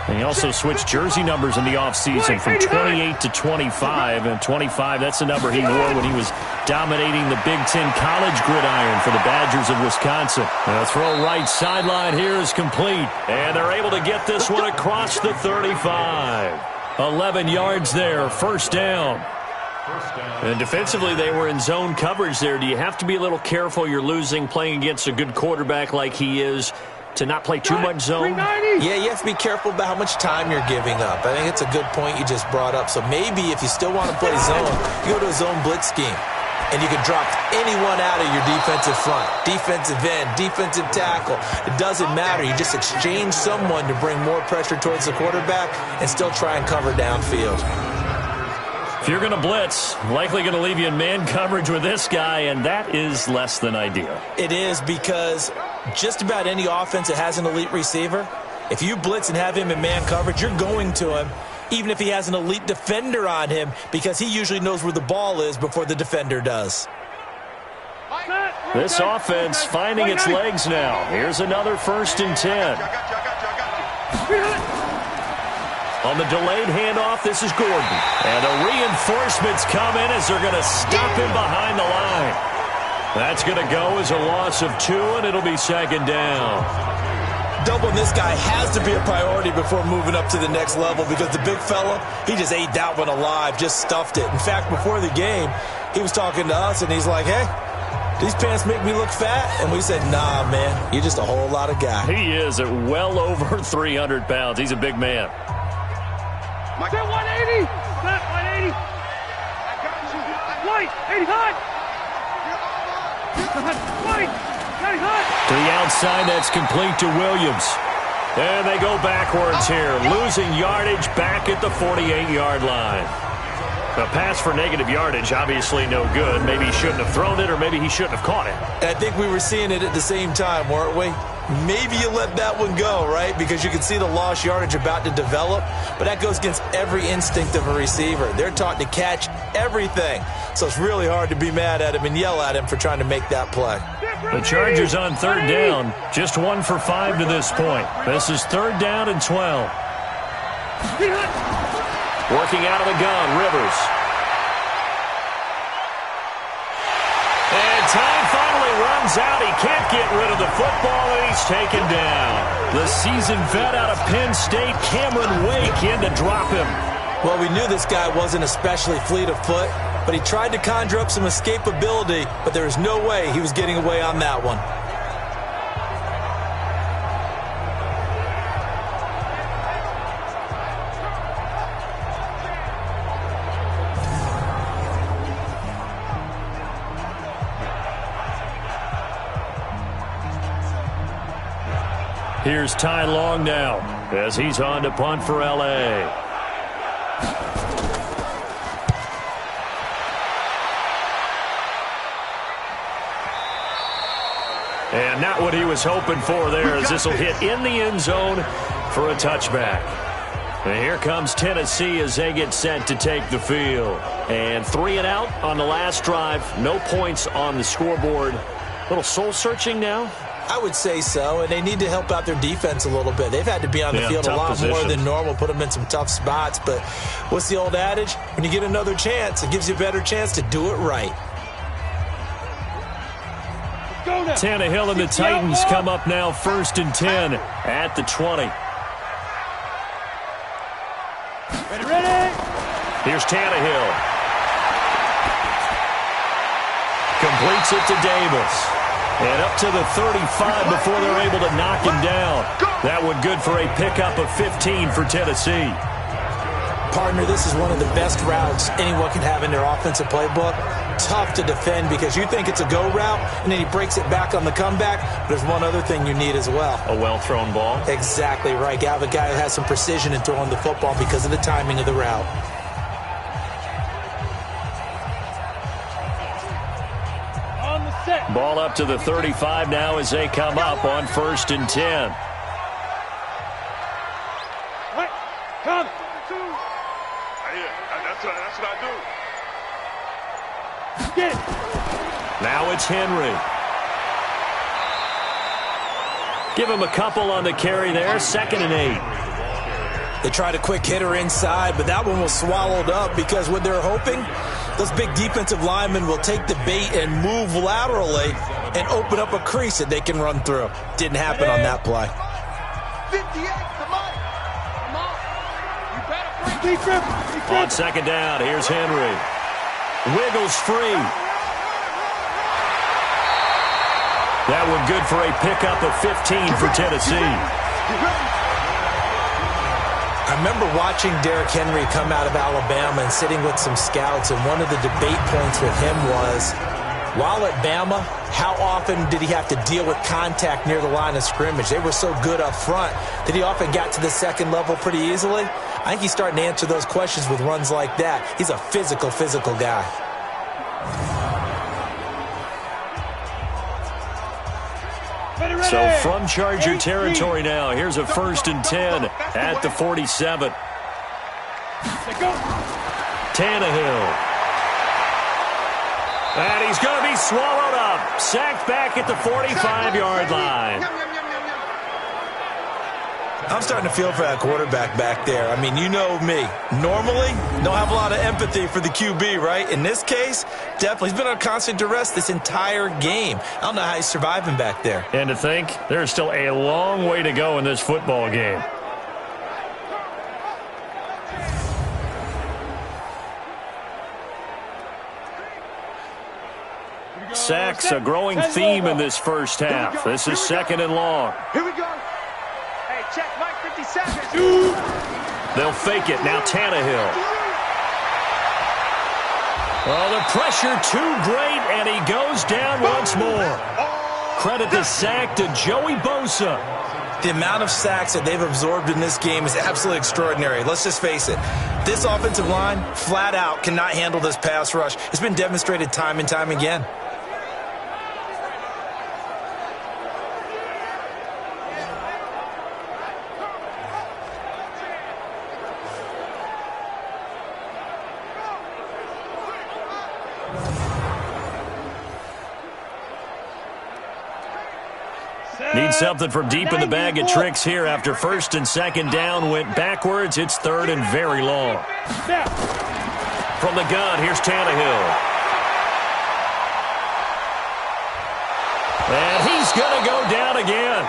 And he also switched jersey numbers in the offseason from 28 to 25, and 25, that's the number he wore when he was dominating the Big Ten college gridiron for the Badgers of Wisconsin. The throw right sideline here is complete, and they're able to get this one across the 35. 11 yards there, 1st down. And defensively, they were in zone coverage there. Do you have to be a little careful? You're losing, playing against a good quarterback like he is, to not play too much zone? Yeah, you have to be careful about how much time you're giving up. I think it's a good point you just brought up. So maybe if you still want to play zone, you go to a zone blitz scheme. And you can drop anyone out of your defensive front, defensive end, defensive tackle. It doesn't matter. You just exchange someone to bring more pressure towards the quarterback and still try and cover downfield. If you're going to blitz, likely going to leave you in man coverage with this guy, and that is less than ideal. It is, because just about any offense that has an elite receiver, if you blitz and have him in man coverage, you're going to him, even if he has an elite defender on him, because he usually knows where the ball is before the defender does. This offense finding its legs now. Here's another 1st and 10. On the delayed handoff, this is Gordon. And the reinforcements come in as they're going to stop him behind the line. That's going to go as a loss of 2, and it'll be 2nd down. Doubling this guy has to be a priority before moving up to the next level, because the big fella, he just ate that one alive, just stuffed it. In fact, before the game, he was talking to us, and he's like, hey, these pants make me look fat? And we said, nah, man, you're just a whole lot of guy. He is at well over 300 pounds. He's a big man. Set 180. Set 180. White, 80 hot. White, 90 hot. To the outside, that's complete to Williams. And they go backwards here, losing yardage back at the 48-yard line. A pass for negative yardage, obviously no good. Maybe he shouldn't have thrown it, or maybe he shouldn't have caught it. I think we were seeing it at the same time, weren't we? Maybe you let that one go, right? Because you can see the lost yardage about to develop, but that goes against every instinct of a receiver. They're taught to catch everything, so it's really hard to be mad at him and yell at him for trying to make that play. The Chargers on 3rd down, just 1 for 5 to this point. This is 3rd down and 12. Working out of the gun, Rivers. And Tine finally runs out. He can't get rid of the football, and he's taken down. The seasoned vet out of Penn State, Cameron Wake, in to drop him. Well, we knew this guy wasn't especially fleet of foot, but he tried to conjure up some escapability, but there was no way he was getting away on that one. Here's Tine long now as he's on to punt for L.A. And not what he was hoping for there, as this will hit in the end zone for a touchback. And here comes Tennessee as they get set to take the field. And 3 and out on the last drive. No points on the scoreboard. A little soul-searching now? I would say so, and they need to help out their defense a little bit. They've had to be on the field a lot more than normal, put them in some tough spots. But what's the old adage? When you get another chance, it gives you a better chance to do it right. Tannehill and the Titans come up now 1st and 10 at the 20. Ready? Here's Tannehill. Completes it to Davis. And up to the 35 before they're able to knock him down. That one good for a pickup of 15 for Tennessee. Partner, this is one of the best routes anyone can have in their offensive playbook. Tough to defend because you think it's a go route, and then he breaks it back on the comeback. There's one other thing you need as well. A well-thrown ball? Exactly right. You have a guy who has some precision in throwing the football because of the timing of the route. Ball up to the 35 now as they come up on 1st and 10. Right. Come. That's what I do. Get. Now it's Henry. Give him a couple on the carry there. 2nd and 8. They tried a quick hitter inside, but that one was swallowed up because what they're hoping, those big defensive linemen will take the bait and move laterally and open up a crease that they can run through. Didn't happen on that play. 58, come on. You better Deep grip. On 2nd down, here's Henry. Wiggles free. That one good for a pickup of 15 for Tennessee. I remember watching Derrick Henry come out of Alabama and sitting with some scouts, and one of the debate points with him was, while at Bama, how often did he have to deal with contact near the line of scrimmage? They were so good up front that he often got to the second level pretty easily. I think he's starting to answer those questions with runs like that. He's a physical guy. So from Charger territory now, here's a 1st and 10 at the 47. Tannehill. And he's going to be swallowed up. Sacked back at the 45-yard line. I'm starting to feel for that quarterback back there. I mean, you know me. Normally, don't have a lot of empathy for the QB, right? In this case, definitely. He's been on constant duress this entire game. I don't know how he's surviving back there. And to think, there's still a long way to go in this football game. Sacks, a growing theme in this first half. This is 2nd and long. Here we go. Hey, check Mike, 50 seconds. They'll fake it. Now Tannehill. Oh, the pressure too great, and he goes down once more. Credit the sack to Joey Bosa. The amount of sacks that they've absorbed in this game is absolutely extraordinary. Let's just face it. This offensive line, flat out, cannot handle this pass rush. It's been demonstrated time and time again. Need something from deep in the bag of tricks here after 1st and 2nd down went backwards. It's 3rd and very long. From the gun, here's Tannehill. And he's going to go down again.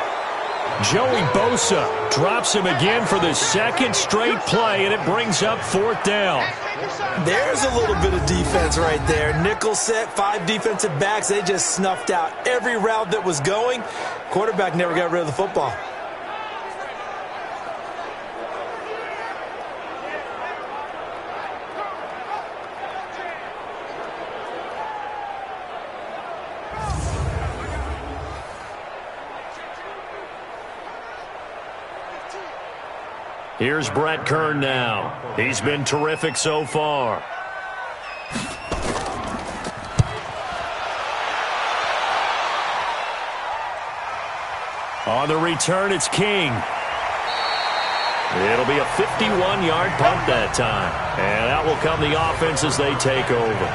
Joey Bosa drops him again for the 2nd straight play, and it brings up 4th down. There's a little bit of defense right there. Nickel set, 5 defensive backs. They just snuffed out every route that was going. Quarterback never got rid of the football. Here's Brett Kern now. He's been terrific so far. On the return, it's King. It'll be a 51-yard punt that time. And out will come the offense as they take over.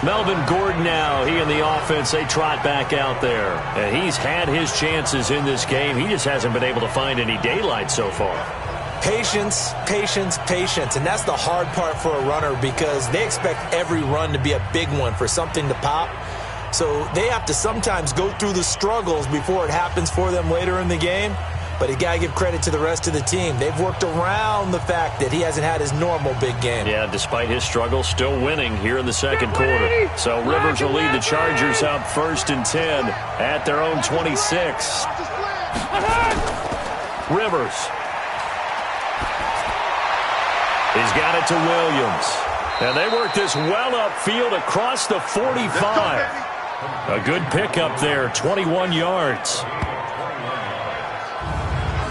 Melvin Gordon now, he and the offense, they trot back out there. And he's had his chances in this game. He just hasn't been able to find any daylight so far. Patience, patience, patience. And that's the hard part for a runner because they expect every run to be a big one for something to pop. So they have to sometimes go through the struggles before it happens for them later in the game. But you got to give credit to the rest of the team. They've worked around the fact that he hasn't had his normal big game. Yeah, despite his struggles, still winning here in the second quarter. So Rivers will lead the Chargers up 1st and 10 at their own 26. Rivers. He's got it to Williams. And they work this well upfield across the 45. A good pickup there, 21 yards.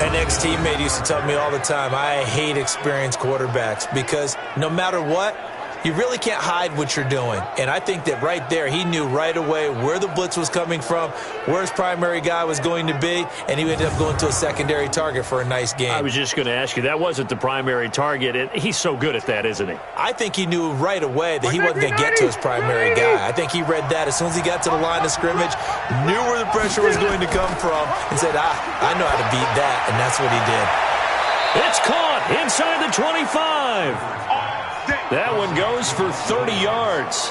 An ex-teammate used to tell me all the time, I hate experienced quarterbacks because no matter what, you really can't hide what you're doing. And I think that right there, he knew right away where the blitz was coming from, where his primary guy was going to be, and he ended up going to a secondary target for a nice game. I was just going to ask you, that wasn't the primary target. He's so good at that, isn't he? I think he knew right away that he wasn't going to get to his primary guy. I think he read that as soon as he got to the line of scrimmage, knew where the pressure was going to come from, and said, I know how to beat that, and that's what he did. It's caught inside the 25. That one goes for 30 yards.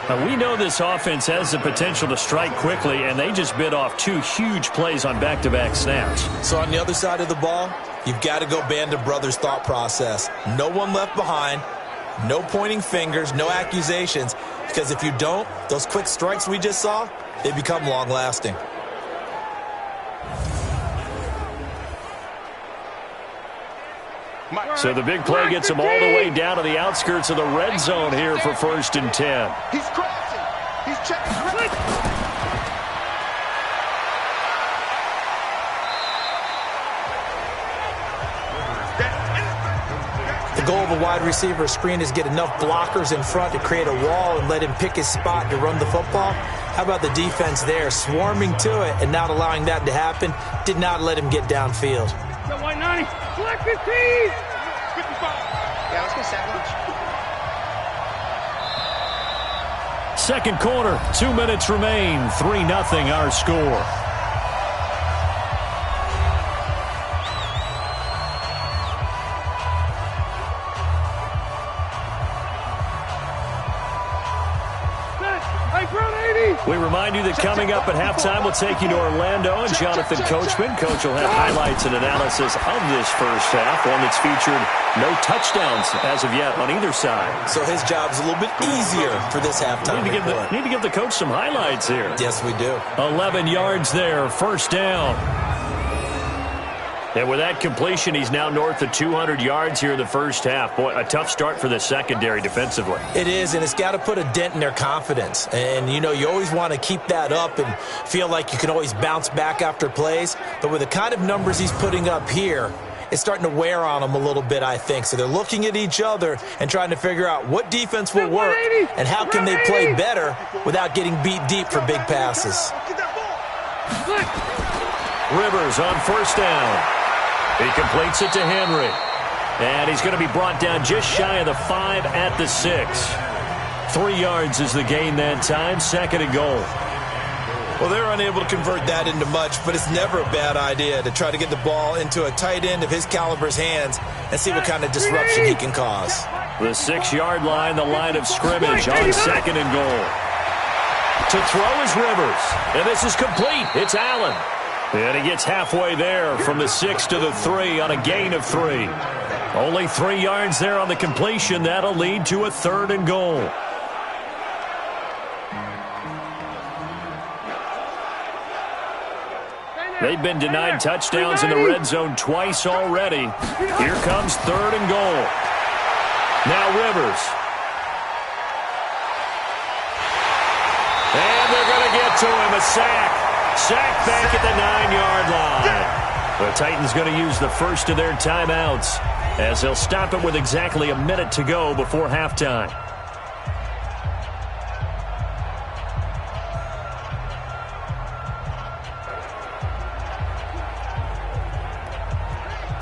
Now, we know this offense has the potential to strike quickly, and they just bit off 2 huge plays on back-to-back snaps. So on the other side of the ball, you've got to go band of brothers thought process. No one left behind, no pointing fingers, no accusations, because if you don't, those quick strikes we just saw, they become long-lasting. So the big play gets him all the way down to the outskirts of the red zone here for 1st and 10. He's crossing. He's checking. The goal of a wide receiver screen is get enough blockers in front to create a wall and let him pick his spot to run the football. How about the defense there, swarming to it and not allowing that to happen? Did not let him get downfield. 190. Select 15. 55. Yeah, let's go sandwich. Second quarter, 2 minutes remain. 3-0 our score. We remind you that coming up at halftime, we'll take you to Orlando and Jonathan Coachman. Coach will have highlights and analysis of this first half, one that's featured no touchdowns as of yet on either side. So his job's a little bit easier for this halftime. Need to give the coach some highlights here. Yes, we do. 11 yards there, 1st down. And with that completion, he's now north of 200 yards here in the first half. Boy, a tough start for the secondary defensively. It is, and it's got to put a dent in their confidence. And, you know, you always want to keep that up and feel like you can always bounce back after plays. But with the kind of numbers he's putting up here, it's starting to wear on them a little bit, I think. So they're looking at each other and trying to figure out what defense will work and how can they play better without getting beat deep for big passes. Rivers on 1st down. He completes it to Henry. And he's going to be brought down just shy of the 5 at the 6. 3 yards is the gain that time, 2nd and goal. Well, they're unable to convert that into much, but it's never a bad idea to try to get the ball into a tight end of his caliber's hands and see what kind of disruption he can cause. The 6-yard line, the line of scrimmage on 2nd and goal. To throw is Rivers. And this is complete. It's Allen. And he gets halfway there from the 6 to the 3 on a gain of 3. Only 3 yards there on the completion. That'll lead to a 3rd and goal. They've been denied touchdowns in the red zone twice already. Here comes 3rd and goal. Now Rivers. And they're going to get to him, a sack. Sack back at the 9-yard line. The Titans going to use the first of their timeouts as they'll stop it with exactly a minute to go before halftime.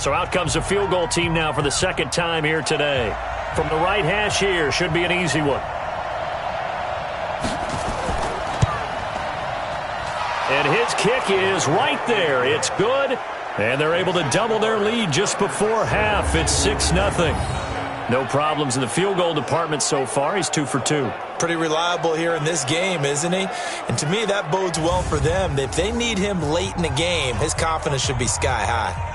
So out comes the field goal team now for the second time here today. From the right hash here, should be an easy one. And his kick is right there. It's good. And they're able to double their lead just before half. It's 6-0. No problems in the field goal department so far. He's 2 for 2. Pretty reliable here in this game, isn't he? And to me, that bodes well for them. If they need him late in the game, his confidence should be sky high.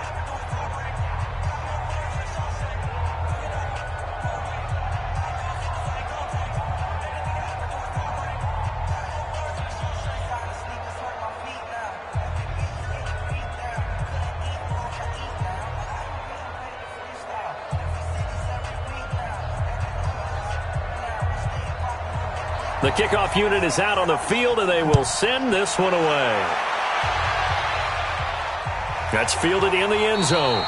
The kickoff unit is out on the field, and they will send this one away. That's fielded in the end zone.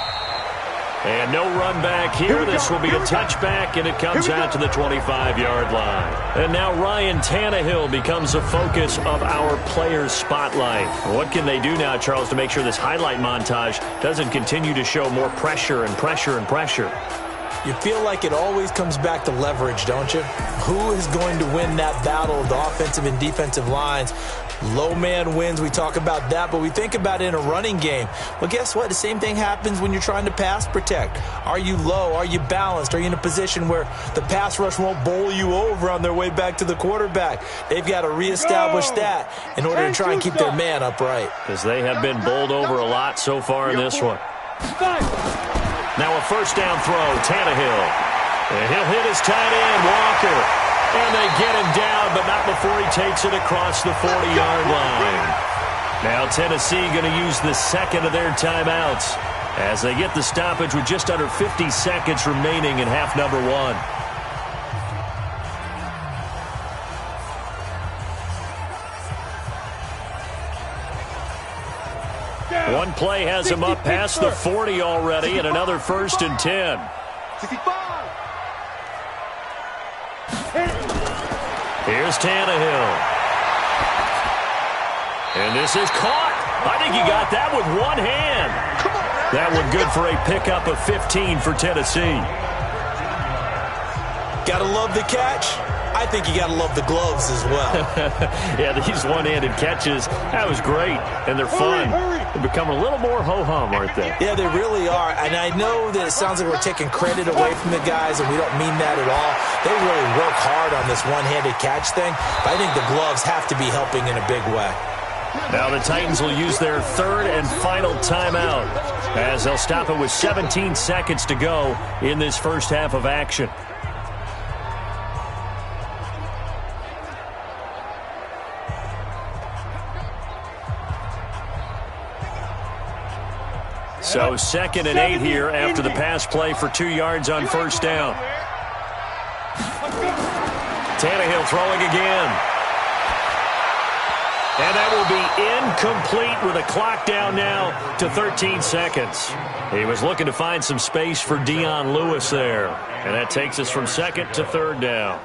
And no run back here. This will be a touchback, and it comes out to the 25-yard line. And now Ryan Tannehill becomes the focus of our players' spotlight. What can they do now, Charles, to make sure this highlight montage doesn't continue to show more pressure and pressure and pressure? You feel like it always comes back to leverage, don't you? Who is going to win that battle of the offensive and defensive lines? Low man wins. We talk about that, but we think about it in a running game. Well, guess what? The same thing happens when you're trying to pass protect. Are you low? Are you balanced? Are you in a position where the pass rush won't bowl you over on their way back to the quarterback? They've got to reestablish that in order to try and keep their man upright. Because they have been bowled over a lot so far in this one. Now a first down throw, Tannehill. And he'll hit his tight end, Walker. And they get him down, but not before he takes it across the 40-yard line. Now Tennessee going to use the second of their timeouts as they get the stoppage with just under 50 seconds remaining in half number one. One play has him up past the 40 already, and another 1st and 10. 65. Here's Tannehill. And this is caught. I think he got that with one hand. That one good for a pickup of 15 for Tennessee. Gotta love the catch. I think you got to love the gloves as well. Yeah, these one-handed catches, that was great, and they're fun. They become a little more ho-hum, aren't they? Yeah, they really are, and I know that it sounds like we're taking credit away from the guys, and we don't mean that at all. They really work hard on this one-handed catch thing, but I think the gloves have to be helping in a big way. Now the Titans will use their third and final timeout as they'll stop it with 17 seconds to go in this first half of action. So 2nd and 8 here after the pass play for 2 yards on first down. Tannehill throwing again. And that will be incomplete with a clock down now to 13 seconds. He was looking to find some space for Dion Lewis there. And that takes us from 2nd to 3rd down.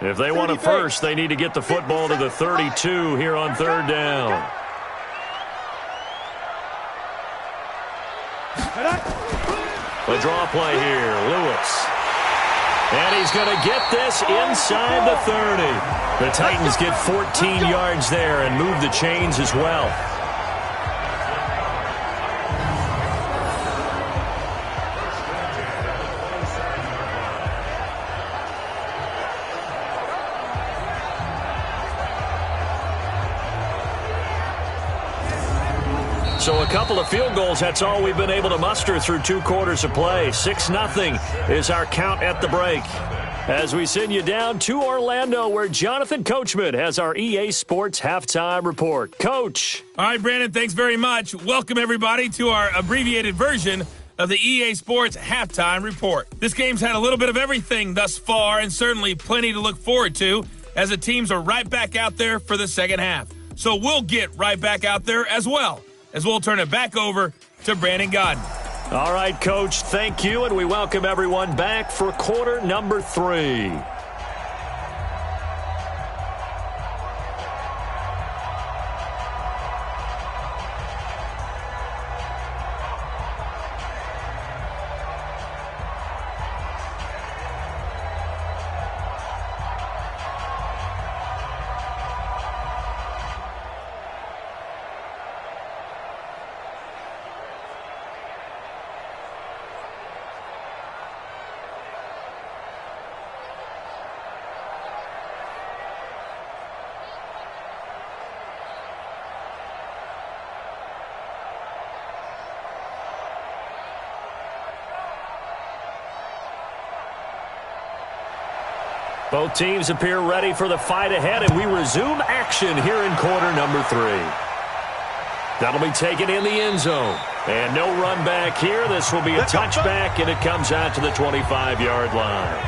If they want a first, they need to get the football to the 32 here on 3rd down. The draw play here, Lewis. And he's going to get this inside the 30. The Titans get 14 yards there and move the chains as well. So a couple of field goals, that's all we've been able to muster through 2 quarters of play. 6-0 is our count at the break. As we send you down to Orlando, where Jonathan Coachman has our EA Sports Halftime Report. Coach. All right, Brandon, thanks very much. Welcome, everybody, to our abbreviated version of the EA Sports Halftime Report. This game's had a little bit of everything thus far, and certainly plenty to look forward to. as the teams are right back out there for the second half. So we'll get right back out there as well, as we'll turn it back over to Brandon Godden. All right, Coach, thank you, and we welcome everyone back for quarter number 3. Both teams appear ready for the fight ahead, and we resume action here in quarter number 3. That'll be taken in the end zone. And no run back here. This will be a touchback, and it comes out to the 25-yard line.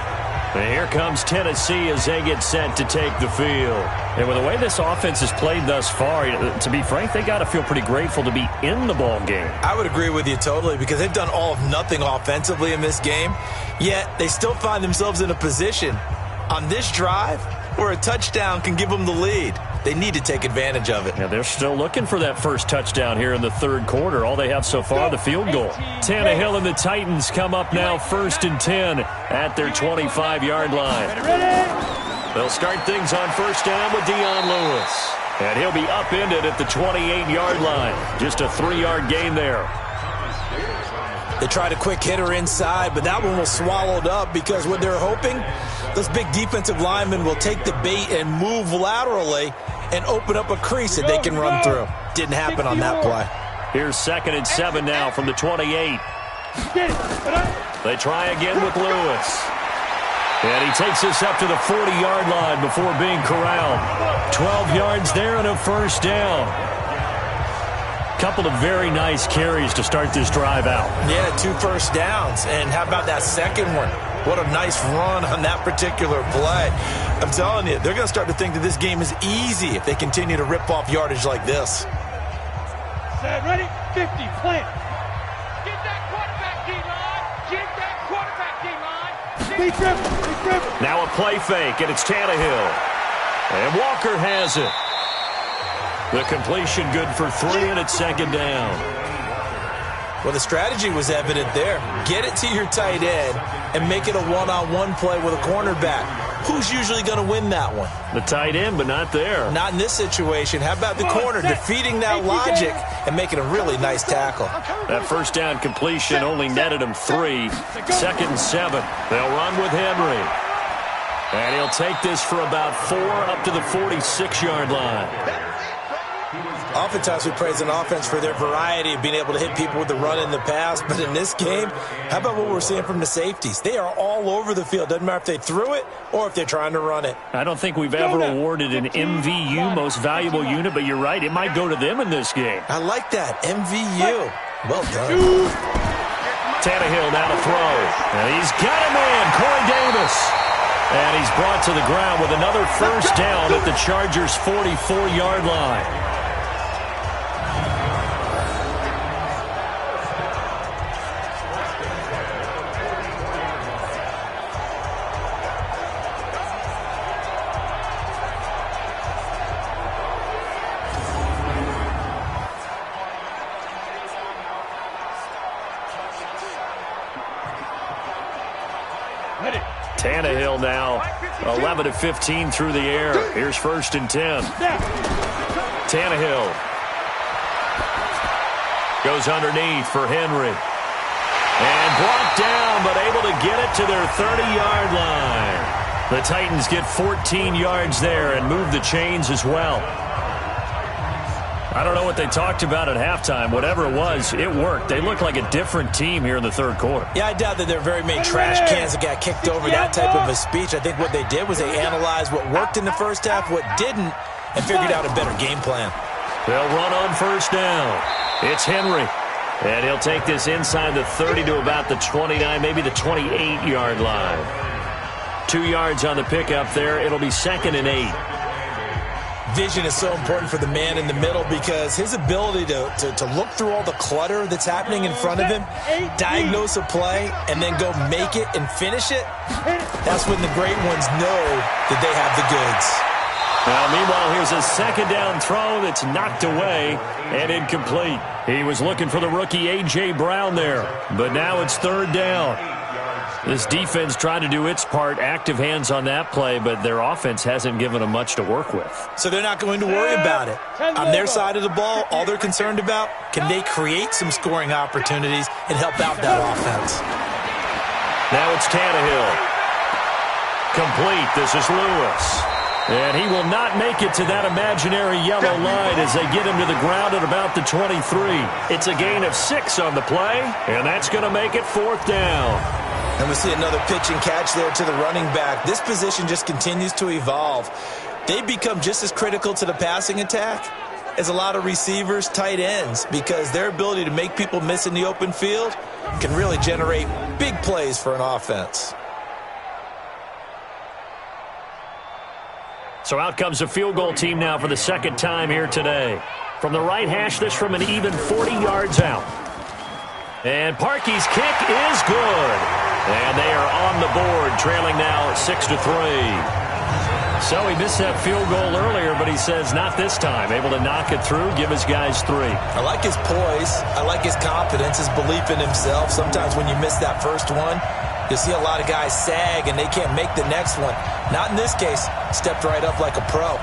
And here comes Tennessee as they get set to take the field. And with the way this offense has played thus far, to be frank, they got to feel pretty grateful to be in the ball game. I would agree with you totally, because they've done all of nothing offensively in this game, yet they still find themselves in a position on this drive where a touchdown can give them the lead. They need to take advantage of it. Yeah, they're still looking for that first touchdown here in the third quarter. All they have so far, the field goal. Tannehill and the Titans come up now 1st and 10 at their 25-yard line. They'll start things on first down with Dion Lewis. And he'll be upended at the 28-yard line. Just a 3-yard gain there. They tried a quick hitter inside, but that one was swallowed up because what they're hoping, those big defensive linemen will take the bait and move laterally and open up a crease that they can run through. Didn't happen on that play. Here's 2nd and 7 now from the 28. They try again with Lewis. And he takes us up to the 40-yard line before being corralled. 12 yards there and a first down. Couple of very nice carries to start this drive out. Yeah, 2 first downs. And how about that second one? What a nice run on that particular play. I'm telling you, they're going to start to think that this game is easy if they continue to rip off yardage like this. Set, ready, 50, plant. Get that quarterback, D-line. Get that quarterback, D-line. Speed dribble. Now a play fake, and it's Tannehill. And Walker has it. The completion good for 3, and it's 2nd down. Well, the strategy was evident there. Get it to your tight end and make it a one-on-one play with a cornerback. Who's usually going to win that one? The tight end, but not there. Not in this situation. How about the corner defeating that logic and making a really nice tackle? That first down completion only netted him 3. 2nd and 7. They'll run with Henry. And he'll take this for about 4 up to the 46-yard line. Oftentimes we praise an offense for their variety of being able to hit people with the run in the pass, but in this game, how about what we're seeing from the safeties? They are all over the field. Doesn't matter if they threw it or if they're trying to run it. I don't think we've ever awarded an MVU, most valuable unit, but you're right, it might go to them in this game. I like that, MVU. Well done. Tannehill now to throw. And he's got him in, Corey Davis. And he's brought to the ground with another first down at the Chargers' 44-yard line. Tannehill now 11 of 15 through the air. Here's 1st and 10. Tannehill goes underneath for Henry. And brought down, but able to get it to their 30-yard line. The Titans get 14 yards there and move the chains as well. I don't know what they talked about at halftime. Whatever it was, it worked. They look like a different team here in the third quarter. Yeah, I doubt that there are very many trash cans that got kicked over, that type of a speech. I think what they did was they analyzed what worked in the first half, what didn't, and figured out a better game plan. They'll run on first down. It's Henry. And he'll take this inside the 30 to about the 29, maybe the 28-yard line. 2 yards on the pickup there. It'll be 2nd and 8. Vision is so important for the man in the middle because his ability to look through all the clutter that's happening in front of him, diagnose a play, and then go make it and finish it, that's when the great ones know that they have the goods. Now, meanwhile, here's a 2nd down throw that's knocked away and incomplete. He was looking for the rookie A.J. Brown there, but now it's 3rd down. This defense tried to do its part, active hands on that play, but their offense hasn't given them much to work with. So they're not going to worry about it. On their side of the ball, all they're concerned about, can they create some scoring opportunities and help out that offense? Now it's Tannehill. Complete. This is Lewis. And he will not make it to that imaginary yellow line as they get him to the ground at about the 23. It's a gain of 6 on the play, and that's going to make it 4th down. And we see another pitch and catch there to the running back. This position just continues to evolve. They become just as critical to the passing attack as a lot of receivers, tight ends, because their ability to make people miss in the open field can really generate big plays for an offense. So out comes a field goal team now for the 2nd time here today. From the right hash, this from an even 40 yards out. And Parkey's kick is good. And they are on the board, trailing now 6-3. So he missed that field goal earlier, but he says not this time. Able to knock it through, give his guys 3. I like his poise. I like his confidence, his belief in himself. Sometimes when you miss that first one, you see a lot of guys sag and they can't make the next one. Not in this case. Stepped right up like a pro.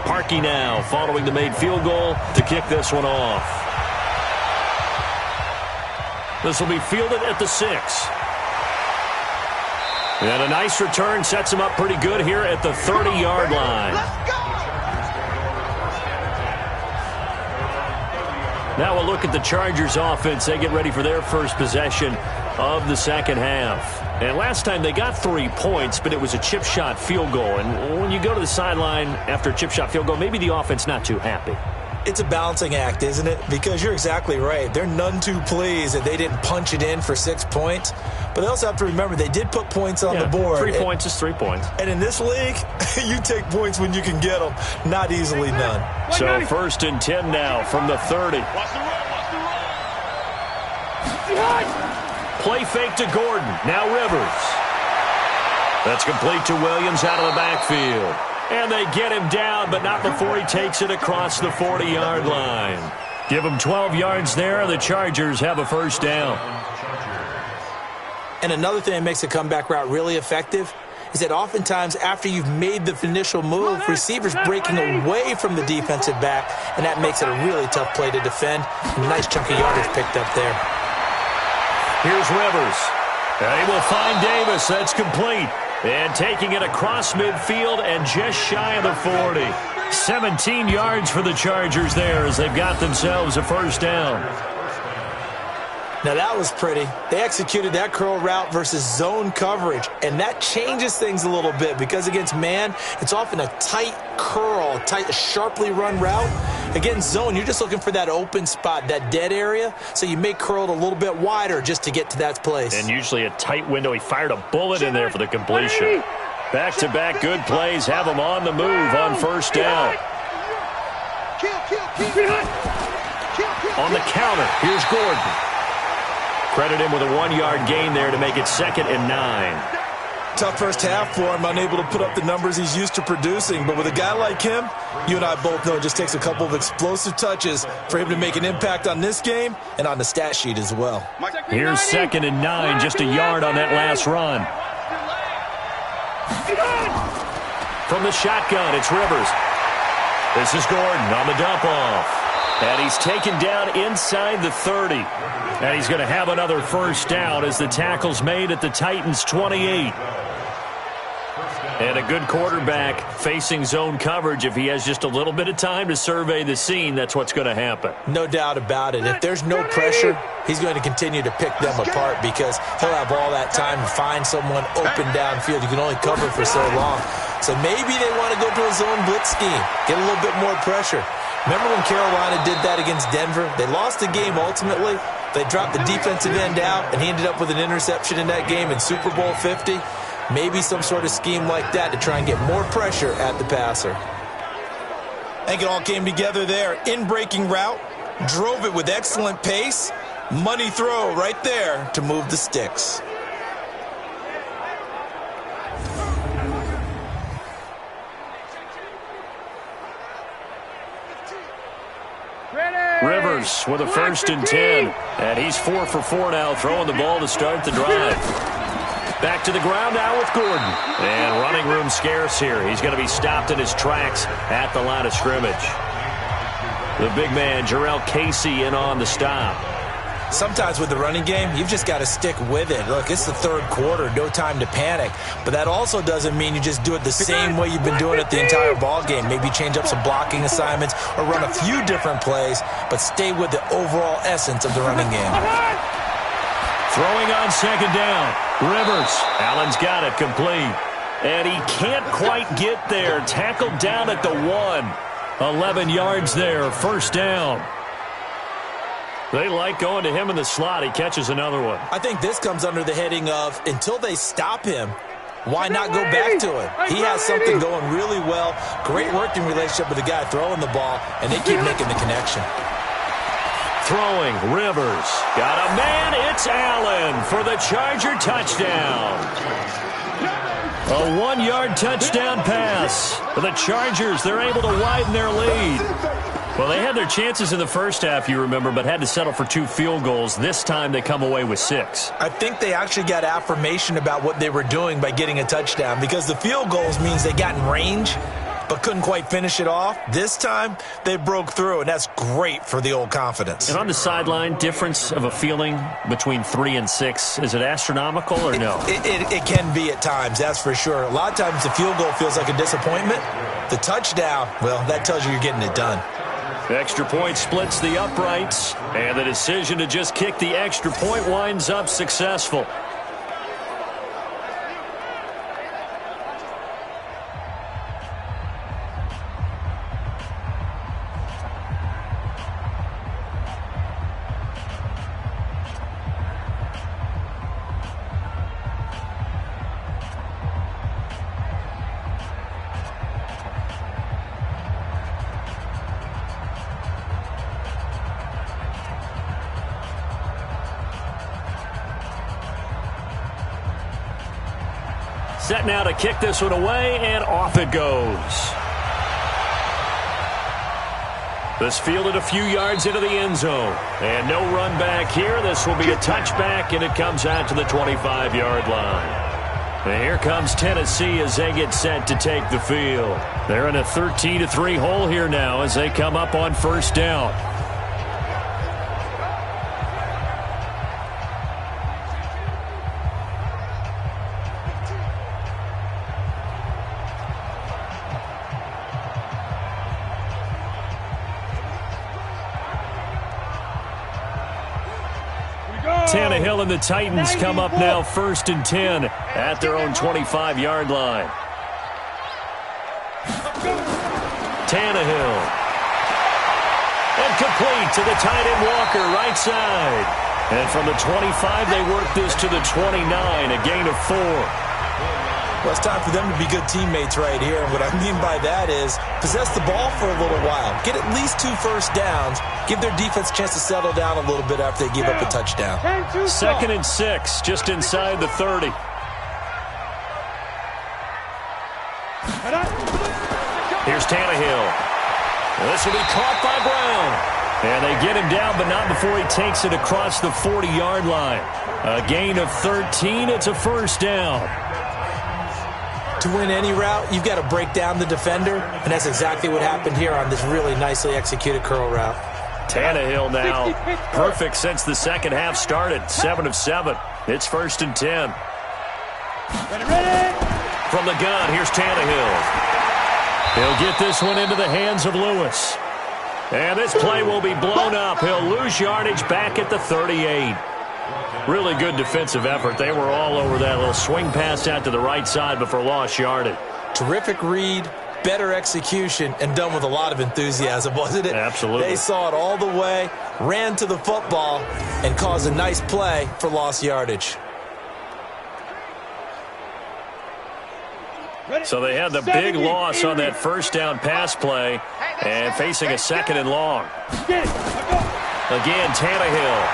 Parkey now following the made field goal to kick this one off. This will be fielded at the 6. And a nice return sets him up pretty good here at the 30-yard line. Now we'll look at the Chargers offense. They get ready for their first possession of the 2nd half. And last time they got 3 points, but it was a chip shot field goal. And when you go to the sideline after a chip shot field goal, maybe the offense not too happy. It's a balancing act, isn't it? Because you're exactly right. They're none too pleased that they didn't punch it in for 6 points. But they also have to remember they did put points on the board. 3 points is 3 points. And in this league, you take points when you can get them. Not easily done. So 1st and 10 now from the 30. Play fake to Gordon. Now Rivers. That's complete to Williams out of the backfield. And they get him down, but not before he takes it across the 40-yard line. Give him 12 yards there. The Chargers have a 1st down. And another thing that makes a comeback route really effective is that oftentimes after you've made the initial move, receivers breaking away from the defensive back, and that makes it a really tough play to defend. A nice chunk of yardage picked up there. Here's Rivers. And he will find Davis. That's complete. And taking it across midfield and just shy of the 40. 17 yards for the Chargers there as they've got themselves a 1st down. Now that was pretty. They executed that curl route versus zone coverage, and that changes things a little bit because against man, it's often a tight curl, tight, sharply run route. Against zone, you're just looking for that open spot, that dead area, so you may curl it a little bit wider just to get to that place. And usually a tight window. He fired a bullet in there for the completion. Back-to-back good plays have him on the move on 1st down. On the counter, here's Gordon. Credit him with a 1-yard gain there to make it 2nd and 9. Tough first half for him, unable to put up the numbers he's used to producing. But with a guy like him, you and I both know it just takes a couple of explosive touches for him to make an impact on this game and on the stat sheet as well. Here's 2nd and 9, just a yard on that last run. From the shotgun, it's Rivers. This is Gordon on the dump off. And he's taken down inside the 30. And he's going to have another 1st down as the tackle's made at the Titans' 28. And a good quarterback facing zone coverage, if he has just a little bit of time to survey the scene, that's what's going to happen. No doubt about it. If there's no pressure, he's going to continue to pick them apart because he'll have all that time to find someone open downfield. You can only cover for so long. So maybe they want to go to a zone blitz scheme, get a little bit more pressure. Remember when Carolina did that against Denver? They lost the game ultimately. They dropped the defensive end out, and he ended up with an interception in that game in Super Bowl 50. Maybe some sort of scheme like that to try and get more pressure at the passer. I think it all came together there. In-breaking route, drove it with excellent pace. Money throw right there to move the sticks. Rivers with a 1st and 10. And he's 4 for 4 now, throwing the ball to start the drive. Back to the ground now with Gordon. And running room scarce here. He's going to be stopped in his tracks at the line of scrimmage. The big man, Jarrell Casey, in on the stop. Sometimes with the running game, you've just got to stick with it. Look, it's the 3rd quarter, no time to panic. But that also doesn't mean you just do it the same way you've been doing it the entire ball game. Maybe change up some blocking assignments or run a few different plays, but stay with the overall essence of the running game. Throwing on 2nd down. Rivers. Allen's got it complete. And he can't quite get there. Tackled down at the 1. 11 yards there. 1st down. They like going to him in the slot. He catches another one. I think this comes under the heading of until they stop him, why not go back to him? He has something going really well. Great working relationship with the guy throwing the ball, and they keep making the connection. Throwing, Rivers. Got a man, it's Allen for the Charger touchdown. A 1-yard touchdown pass for the Chargers. They're able to widen their lead. Well, they had their chances in the first half, you remember, but had to settle for 2 field goals. This time they come away with 6. I think they actually got affirmation about what they were doing by getting a touchdown because the field goals means they got in range but couldn't quite finish it off. This time, they broke through, and that's great for the old confidence. And on the sideline, difference of a feeling between 3 and 6, is it astronomical or no? It can be at times, that's for sure. A lot of times the field goal feels like a disappointment. The touchdown, well, that tells you you're getting it done. The extra point splits the uprights, and the decision to just kick the extra point winds up successful. Set now to kick this one away, and off it goes. This fielded a few yards into the end zone. And no run back here. This will be a touchback, and it comes out to the 25-yard line. And here comes Tennessee as they get set to take the field. They're in a 13-3 hole here now as they come up on 1st down. Tannehill and the Titans come up now 1st and 10 at their own 25-yard line. Tannehill. And complete to the tight end Walker, right side. And from the 25, they work this to the 29, a gain of 4. Well, it's time for them to be good teammates right here. And what I mean by that is possess the ball for a little while. Get at least 2 first downs. Give their defense a chance to settle down a little bit after they give up a touchdown. 2nd and 6, just inside the 30. Here's Tannehill. This will be caught by Brown. And they get him down, but not before he takes it across the 40-yard line. A gain of 13. It's a 1st down. To win any route, you've got to break down the defender, and that's exactly what happened here on this really nicely executed curl route. Tannehill now perfect since the second half started. 7 of 7. It's 1st and 10. From the gun, here's Tannehill. He'll get this one into the hands of Lewis. And this play will be blown up. He'll lose yardage back at the 38. Really good defensive effort. They were all over that little swing pass out to the right side before lost yardage. Terrific read, better execution, and done with a lot of enthusiasm, wasn't it? Absolutely. They saw it all the way, ran to the football, and caused a nice play for lost yardage. So they had the big loss on that first down pass play and facing a 2nd and long. Again, Tannehill.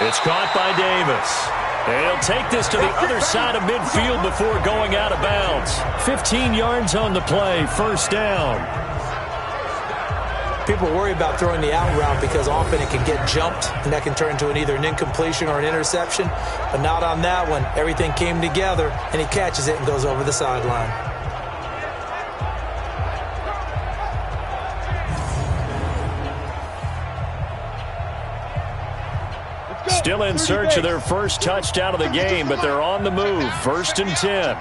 It's caught by Davis. And he'll take this to the other side of midfield before going out of bounds. 15 yards on the play, first down. People worry about throwing the out route because often it can get jumped, and that can turn into either an incompletion or an interception. But not on that one. Everything came together, and he catches it and goes over the sideline. Still in search of their first touchdown of the game, but they're on the move. 1st and 10.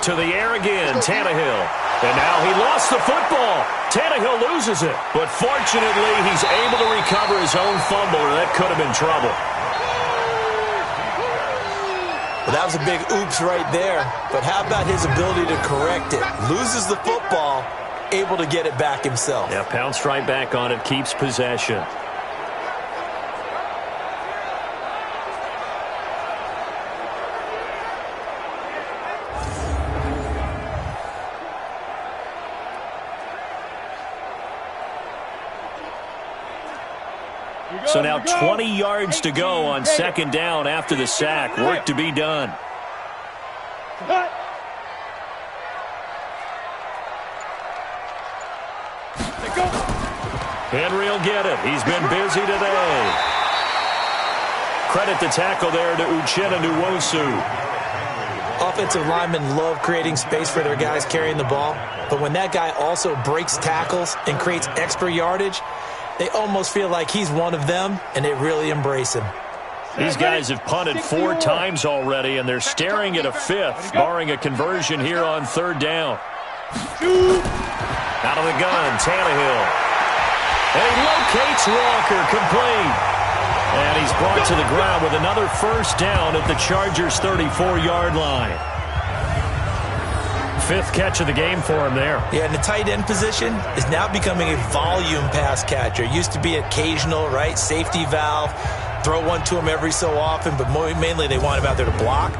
To the air again, Tannehill. And now he lost the football. Tannehill loses it. But fortunately, he's able to recover his own fumble, or that could have been trouble. Well, that was a big oops right there. But how about his ability to correct it? Loses the football, able to get it back himself. Yeah, pounced right back on it, keeps possession. So now 20 yards to go on 2nd down after the sack. Work to be done. Henry will get it. He's been busy today. Credit the tackle there to Uchenna Nwosu. Offensive linemen love creating space for their guys carrying the ball, but when that guy also breaks tackles and creates extra yardage, they almost feel like he's one of them, and they really embrace him. These guys have punted 4 times already, and they're staring at a 5th, barring a conversion here on 3rd down. Out of the gun, Tannehill. And he locates Walker, complete. And he's brought to the ground with another 1st down at the Chargers' 34-yard line. 5th catch of the game for him there. Yeah, and the tight end position is now becoming a volume pass catcher. Used to be occasional, right? Safety valve. Throw one to him every so often, but mainly they want him out there to block.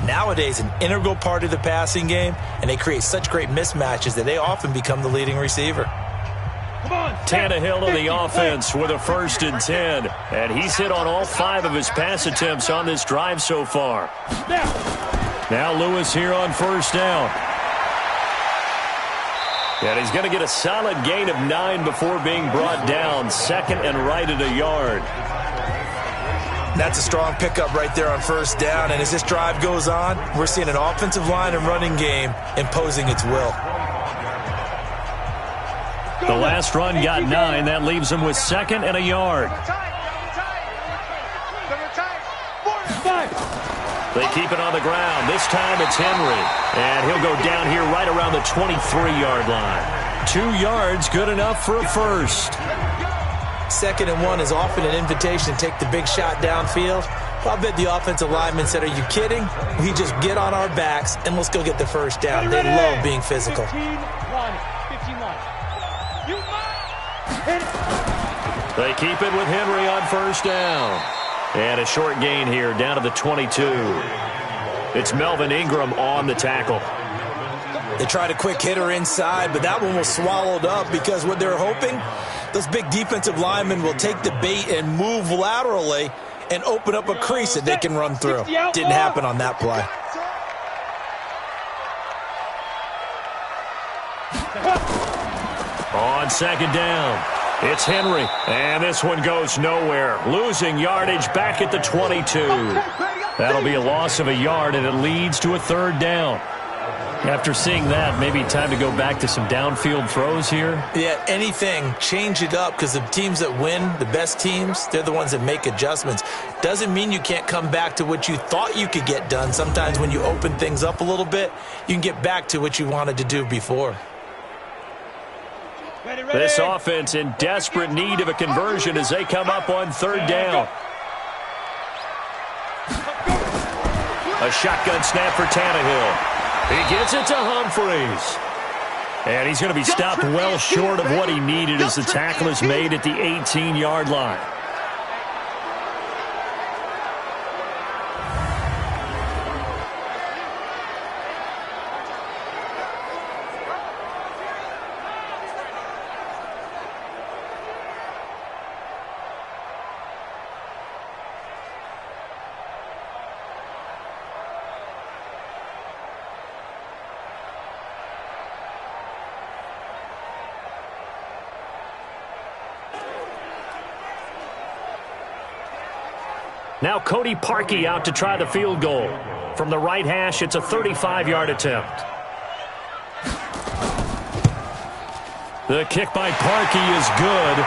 Nowadays, an integral part of the passing game, and they create such great mismatches that they often become the leading receiver. Tannehill of the offense with a 1st and 10. And he's hit on all 5 of his pass attempts on this drive so far. Now Lewis here on 1st down. And he's going to get a solid gain of 9 before being brought down. 2nd and right at a yard. That's a strong pickup right there on 1st down. And as this drive goes on, we're seeing an offensive line and running game imposing its will. The last run got 9. That leaves him with 2nd and a yard. They keep it on the ground. This time it's Henry. And he'll go down here right around the 23-yard line. 2 yards, good enough for a 1st. 2nd and 1 is often an invitation to take the big shot downfield. Well, I bet the offensive lineman said, are you kidding? We just get on our backs and let's go get the 1st down. They love being physical. 15 line. They keep it with Henry on 1st down. And a short gain here down to the 22. It's Melvin Ingram on the tackle. They tried a quick hitter inside, but that one was swallowed up because what they're hoping, those big defensive linemen will take the bait and move laterally and open up a crease that they can run through. Didn't happen on that play. On 2nd down, it's Henry, and this one goes nowhere. Losing yardage back at the 22. That'll be a loss of a yard, and it leads to a 3rd down. After seeing that, maybe time to go back to some downfield throws here. Yeah, anything. Change it up, because the teams that win, the best teams, they're the ones that make adjustments. Doesn't mean you can't come back to what you thought you could get done. Sometimes when you open things up a little bit, you can get back to what you wanted to do before. Ready, ready. This offense in desperate need of a conversion as they come up on third down. A shotgun snap for Tannehill. He gets it to Humphreys. And he's going to be stopped well short of what he needed as the tackle is made at the 18-yard line. Now Cody Parkey out to try the field goal. From the right hash, it's a 35-yard attempt. The kick by Parkey is good.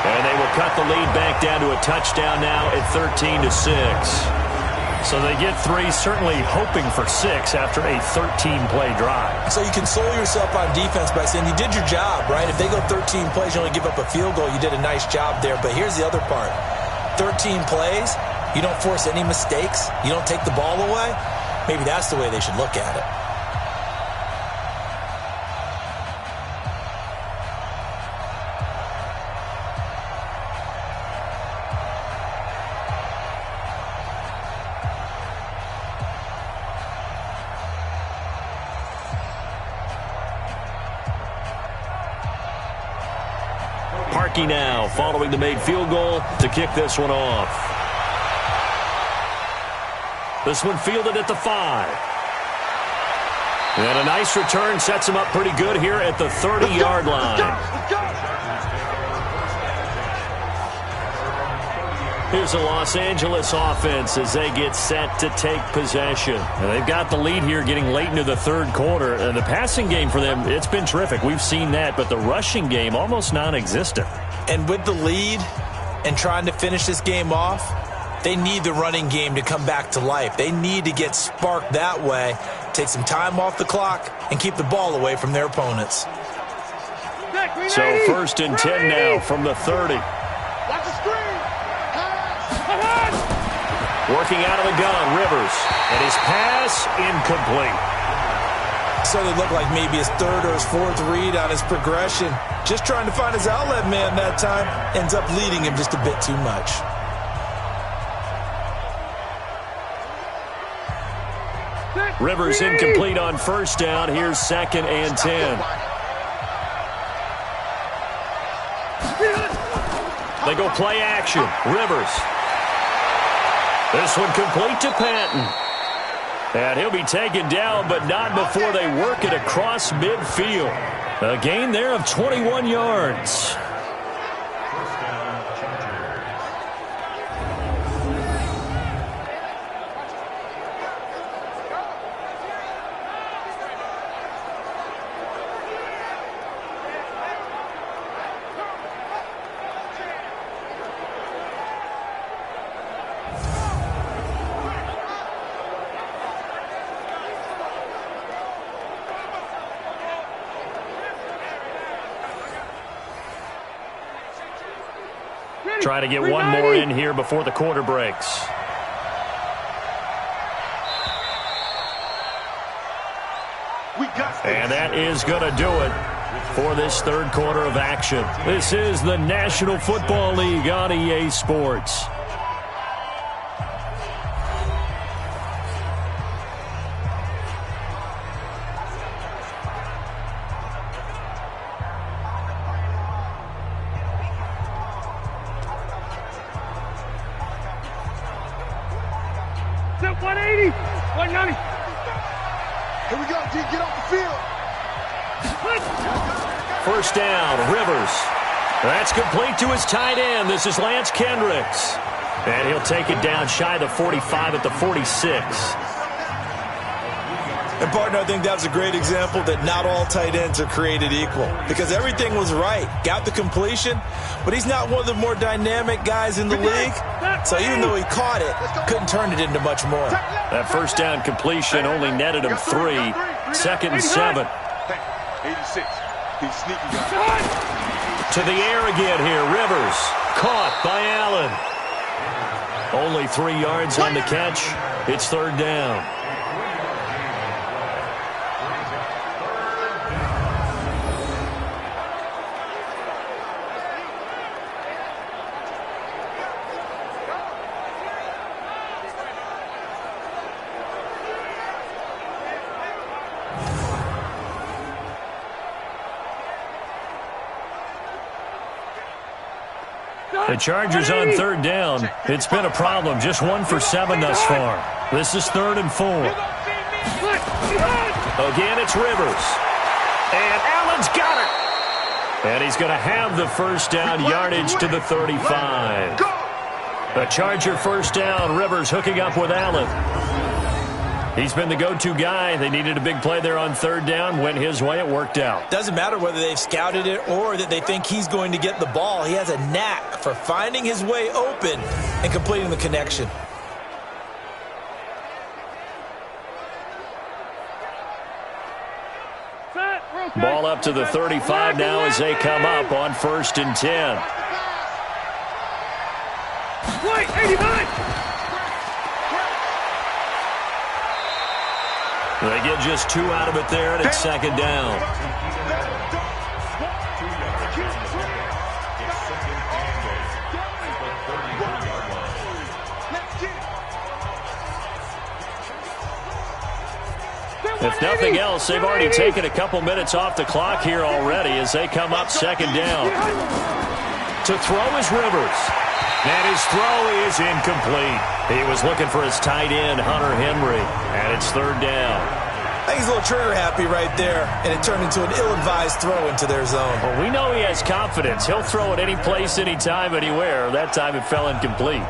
And they will cut the lead back down to a touchdown now at 13-6. So they get 3, certainly hoping for 6 after a 13-play drive. So you console yourself on defense by saying you did your job, right? If they go 13 plays, you only give up a field goal, you did a nice job there. But here's the other part. 13 plays, you don't force any mistakes, you don't take the ball away. Maybe that's the way they should look at it. Parkey now following the made field goal to kick this one off. This one fielded at the 5. And a nice return sets him up pretty good here at the 30-yard line. Here's the Los Angeles offense as they get set to take possession. And they've got the lead here getting late into the third quarter. And the passing game for them, it's been terrific. We've seen that, but the rushing game almost non-existent. And with the lead and trying to finish this game off, they need the running game to come back to life. They need to get sparked that way, take some time off the clock, and keep the ball away from their opponents. So 1st and 10 now from the 30. Watch the screen. Working out of the gun, Rivers. And his pass incomplete. So it looked like maybe his 3rd or his 4th read on his progression. Just trying to find his outlet man that time. Ends up leading him just a bit too much. Rivers incomplete on 1st down. Here's 2nd and 10. They go play action. Rivers. This one complete to Patton. And he'll be taken down, but not before they work it across midfield. A gain there of 21 yards. Try to get one more in here before the quarter breaks. And that is going to do it for this third quarter of action. This is the National Football League on EA Sports. First down, Rivers. That's complete to his tight end. This is Lance Kendricks. And he'll take it down shy of the 45 at the 46. And, partner, I think that was a great example that not all tight ends are created equal because everything was right. Got the completion, but he's not one of the more dynamic guys in the league. So even though he caught it, couldn't turn it into much more. That first down completion only netted him 3. 2nd and 7. 86. He's sneaky, guys. To the air again here. Rivers caught by Allen. Only 3 yards on the catch. It's 3rd down. The Chargers on 3rd down. It's been a problem. Just 1 for 7 thus far. This is 3rd and 4. Again, it's Rivers. And Allen's got it. And he's going to have the first down yardage to the 35. The Charger first down. Rivers hooking up with Allen. He's been the go-to guy. They needed a big play there on 3rd down. Went his way. It worked out. Doesn't matter whether they've scouted it or that they think he's going to get the ball. He has a knack for finding his way open and completing the connection. Ball up to the 35 now as they come up on 1st and 10. Wait, 89! They get just 2 out of it there, and it's 2nd down. If nothing else, they've already taken a couple minutes off the clock here already as they come up 2nd down. To throw is Rivers. And his throw is incomplete. He was looking for his tight end, Hunter Henry, and it's 3rd down. I think he's a little trigger happy right there, and it turned into an ill-advised throw into their zone. Well, we know he has confidence. He'll throw it any place, anytime, anywhere. That time it fell incomplete.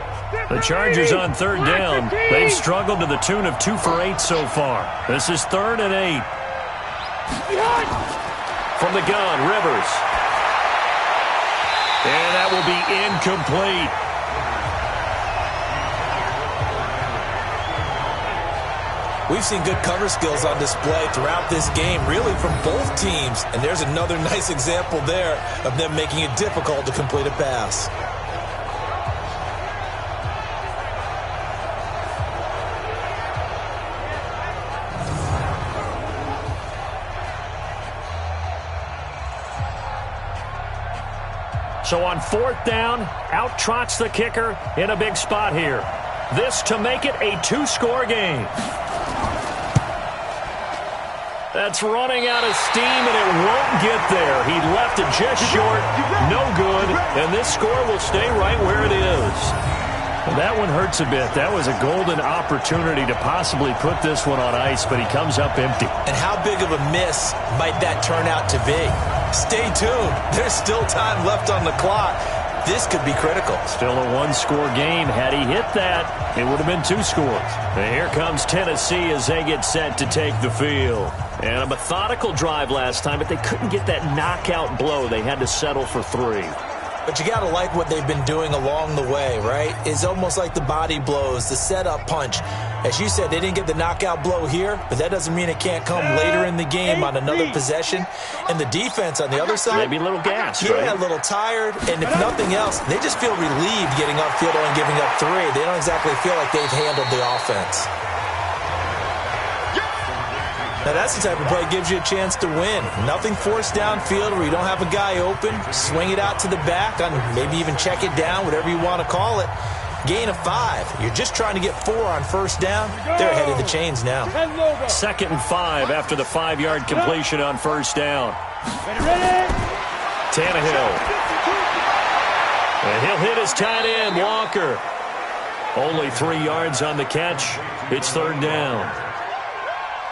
The Chargers on 3rd down. They've struggled to the tune of 2 for 8 so far. This is 3rd and 8. From the gun, Rivers. And that will be incomplete. We've seen good cover skills on display throughout this game, really from both teams. And there's another nice example there of them making it difficult to complete a pass. So on 4th down, out trots the kicker in a big spot here. This to make it a 2-score game. That's running out of steam, and it won't get there. He left it just short, no good, and this score will stay right where it is. Well, that one hurts a bit. That was a golden opportunity to possibly put this one on ice, but he comes up empty. And how big of a miss might that turn out to be? Stay tuned. There's still time left on the clock. This could be critical. Still a 1-score game. Had he hit that, it would have been 2 scores. And here comes Tennessee as they get set to take the field. And a methodical drive last time, but they couldn't get that knockout blow. They had to settle for 3. But you got to like what they've been doing along the way, right? It's almost like the body blows, the setup punch. As you said, they didn't get the knockout blow here, but that doesn't mean it can't come later in the game on another possession. And the defense on the other side, maybe a little gassed, yeah, right? A little tired. And if nothing else, they just feel relieved getting upfield and giving up 3. They don't exactly feel like they've handled the offense. Now, that's the type of play that gives you a chance to win. Nothing forced downfield where you don't have a guy open. Swing it out to the back, maybe even check it down, whatever you want to call it. Gain of 5. You're just trying to get 4 on 1st down. They're ahead of the chains now. 2nd and 5 after the 5-yard completion on 1st down. Tannehill. And he'll hit his tight end, Walker. Only 3 yards on the catch. It's 3rd down.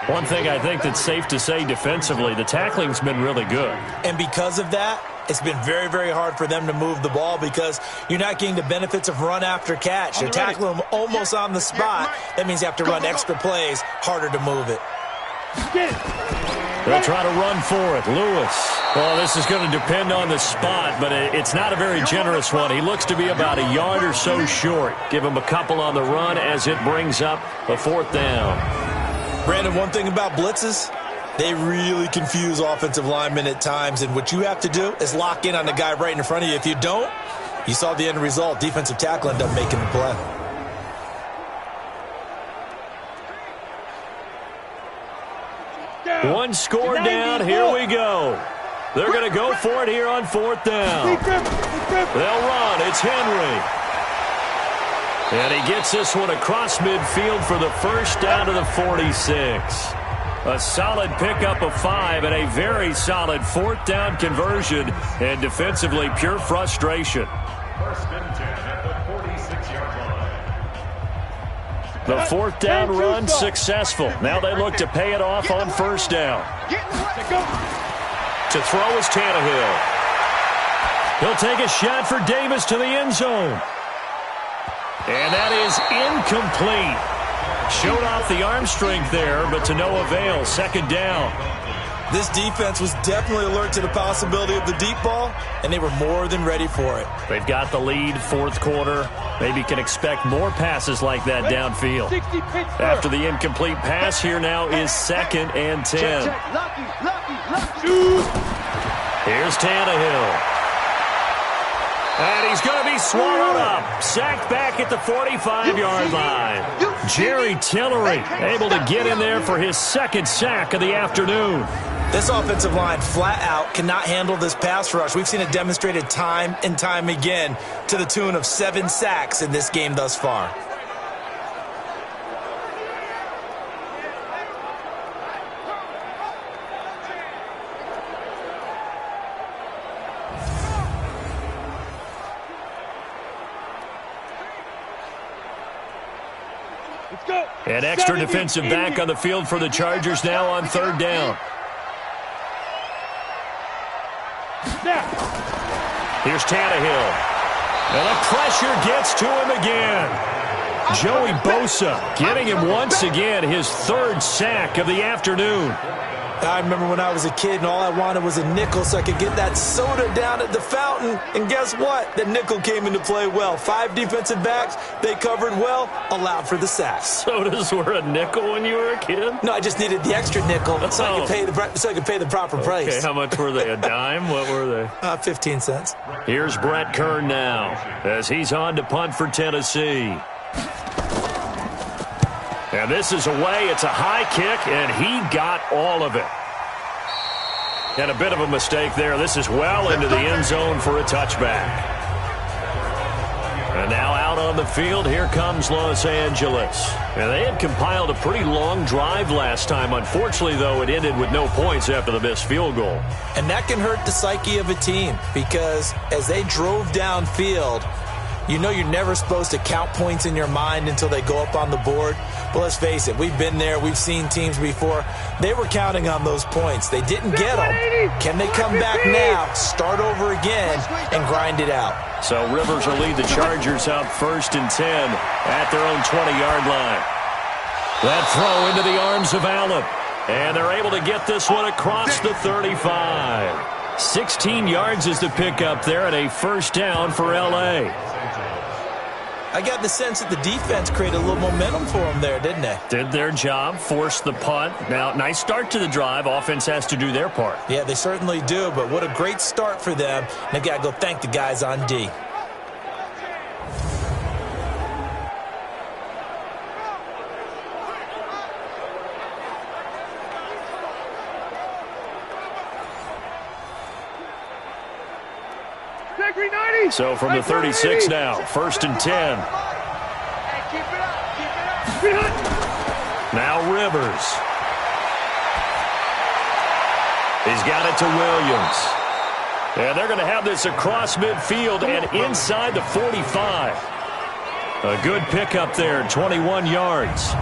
One thing I think that's safe to say defensively, the tackling's been really good. And because of that, it's been very, very hard for them to move the ball because you're not getting the benefits of run after catch. They're tackling them almost on the spot. That means you have to run extra plays, harder to move it. They'll try to run for it. Lewis. Well, this is going to depend on the spot, but it's not a very generous one. He looks to be about a yard or so short. Give him a couple on the run as it brings up a 4th down. Brandon, one thing about blitzes, they really confuse offensive linemen at times, and what you have to do is lock in on the guy right in front of you. If you don't, you saw the end result. Defensive tackle ended up making the play. One score down. Here we go. They're going to go for it here on 4th down. They'll run. It's Henry. And he gets this one across midfield for the first down to the 46. A solid pickup of 5 and a very solid 4th down conversion. And defensively, pure frustration. The 4th down run successful. Now they look to pay it off on 1st down. To throw is Tannehill. He'll take a shot for Davis to the end zone. And that is incomplete. Showed off the arm strength there, but to no avail. 2nd down. This defense was definitely alert to the possibility of the deep ball, and they were more than ready for it. They've got the lead, 4th quarter. Maybe can expect more passes like that downfield. After the incomplete pass, here now is 2nd and 10. Here's Tannehill. And he's going to be swallowed up. Sacked back at the 45-yard line. Jerry Tillery able to get in there for his 2nd sack of the afternoon. This offensive line flat out cannot handle this pass rush. We've seen it demonstrated time and time again to the tune of 7 sacks in this game thus far. An extra defensive back on the field for the Chargers now on 3rd down. Here's Tannehill. And the pressure gets to him again. Joey Bosa getting him once again his 3rd sack of the afternoon. I remember when I was a kid and all I wanted was a nickel so I could get that soda down at the fountain. And guess what? The nickel came into play well. 5 defensive backs, they covered well, allowed for the sacks. Sodas were a nickel when you were a kid? No, I just needed the extra nickel so I could pay the proper price. Okay, how much were they? A dime? What were they? 15 cents. Here's Brett Kern now as he's on to punt for Tennessee. And this is away. It's a high kick, and he got all of it. And a bit of a mistake there. This is well into the end zone for a touchback. And now out on the field, here comes Los Angeles. And they had compiled a pretty long drive last time. Unfortunately, though, it ended with no points after the missed field goal. And that can hurt the psyche of a team because as they drove downfield, you know you're never supposed to count points in your mind until they go up on the board. But let's face it, we've been there. We've seen teams before. They were counting on those points. They didn't get them. Can they come back now, start over again, and grind it out? So Rivers will lead the Chargers up 1st and 10 at their own 20-yard line. That throw into the arms of Allen. And they're able to get this one across the 35. 16 yards is the pickup there and a 1st down for L.A. I got the sense that the defense created a little momentum for them there, didn't they? Did their job, forced the punt. Now, nice start to the drive. Offense has to do their part. Yeah, they certainly do, but what a great start for them. And they got to go thank the guys on D. So from the 36 now, 1st and 10. Now Rivers. He's got it to Williams. And they're going to have this across midfield and inside the 45. A good pickup there, 21 yards.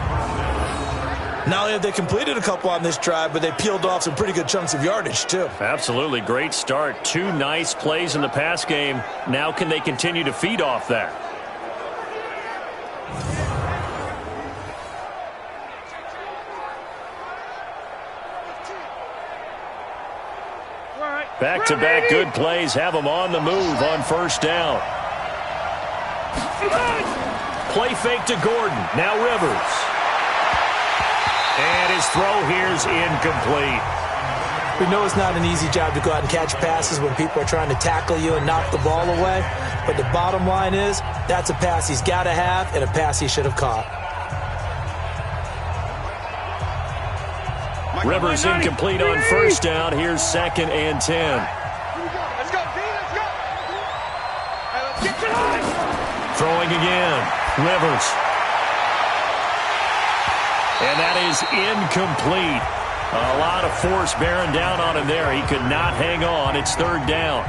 Not only have they completed a couple on this drive, but they peeled off some pretty good chunks of yardage, too. Absolutely. Great start. 2 nice plays in the pass game. Now can they continue to feed off that? Back-to-back good plays have them on the move on first down. Play fake to Gordon. Now Rivers. And his throw here's incomplete. We know it's not an easy job to go out and catch passes when people are trying to tackle you and knock the ball away. But the bottom line is, that's a pass he's got to have and a pass he should have caught. Rivers incomplete on first down. Here's 2nd and 10. Let's go, D, let's go. Hey, let's get to line. Throwing again. Rivers. And that is incomplete. A lot of force bearing down on him there. He could not hang on. It's 3rd down.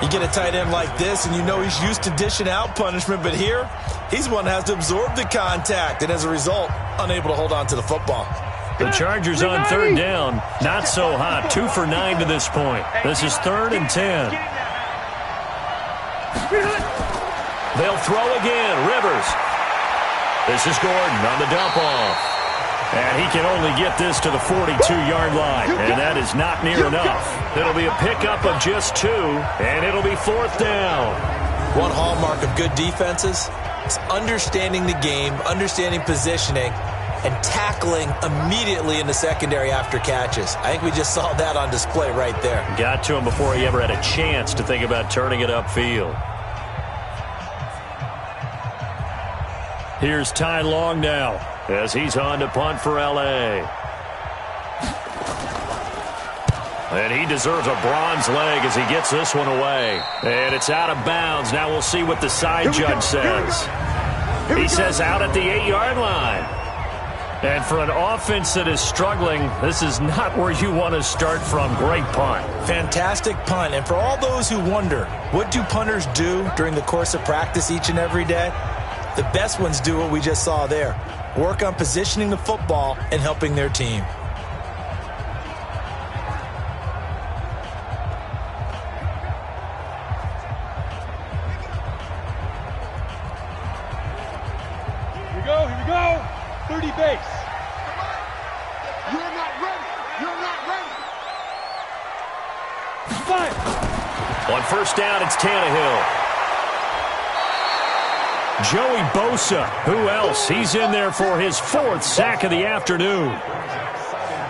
You get a tight end like this, and you know he's used to dishing out punishment, but here, he's the one that has to absorb the contact, and as a result, unable to hold on to the football. The Chargers on 3rd down. Not so hot. 2 for 9 to this point. This is 3rd and 10. They'll throw again. Rivers. This is Gordon on the dump off. And he can only get this to the 42-yard line. And that is not near enough. It'll be a pickup of just 2. And it'll be 4th down. One hallmark of good defenses is understanding the game, understanding positioning, and tackling immediately in the secondary after catches. I think we just saw that on display right there. Got to him before he ever had a chance to think about turning it upfield. Here's Tine long now as he's on to punt for L.A. And he deserves a bronze leg as he gets this one away. And it's out of bounds. Now we'll see what the side judge says. He says out at the 8-yard line. And for an offense that is struggling, this is not where you want to start from. Great punt. Fantastic punt. And for all those who wonder, what do punters do during the course of practice each and every day? The best ones do what we just saw there. Work on positioning the football and helping their team. Here we go. 30 base. You're not ready. You're not ready. Fire. On first down, it's Tannehill. Joey Bosa, who else? He's in there for his 4th sack of the afternoon.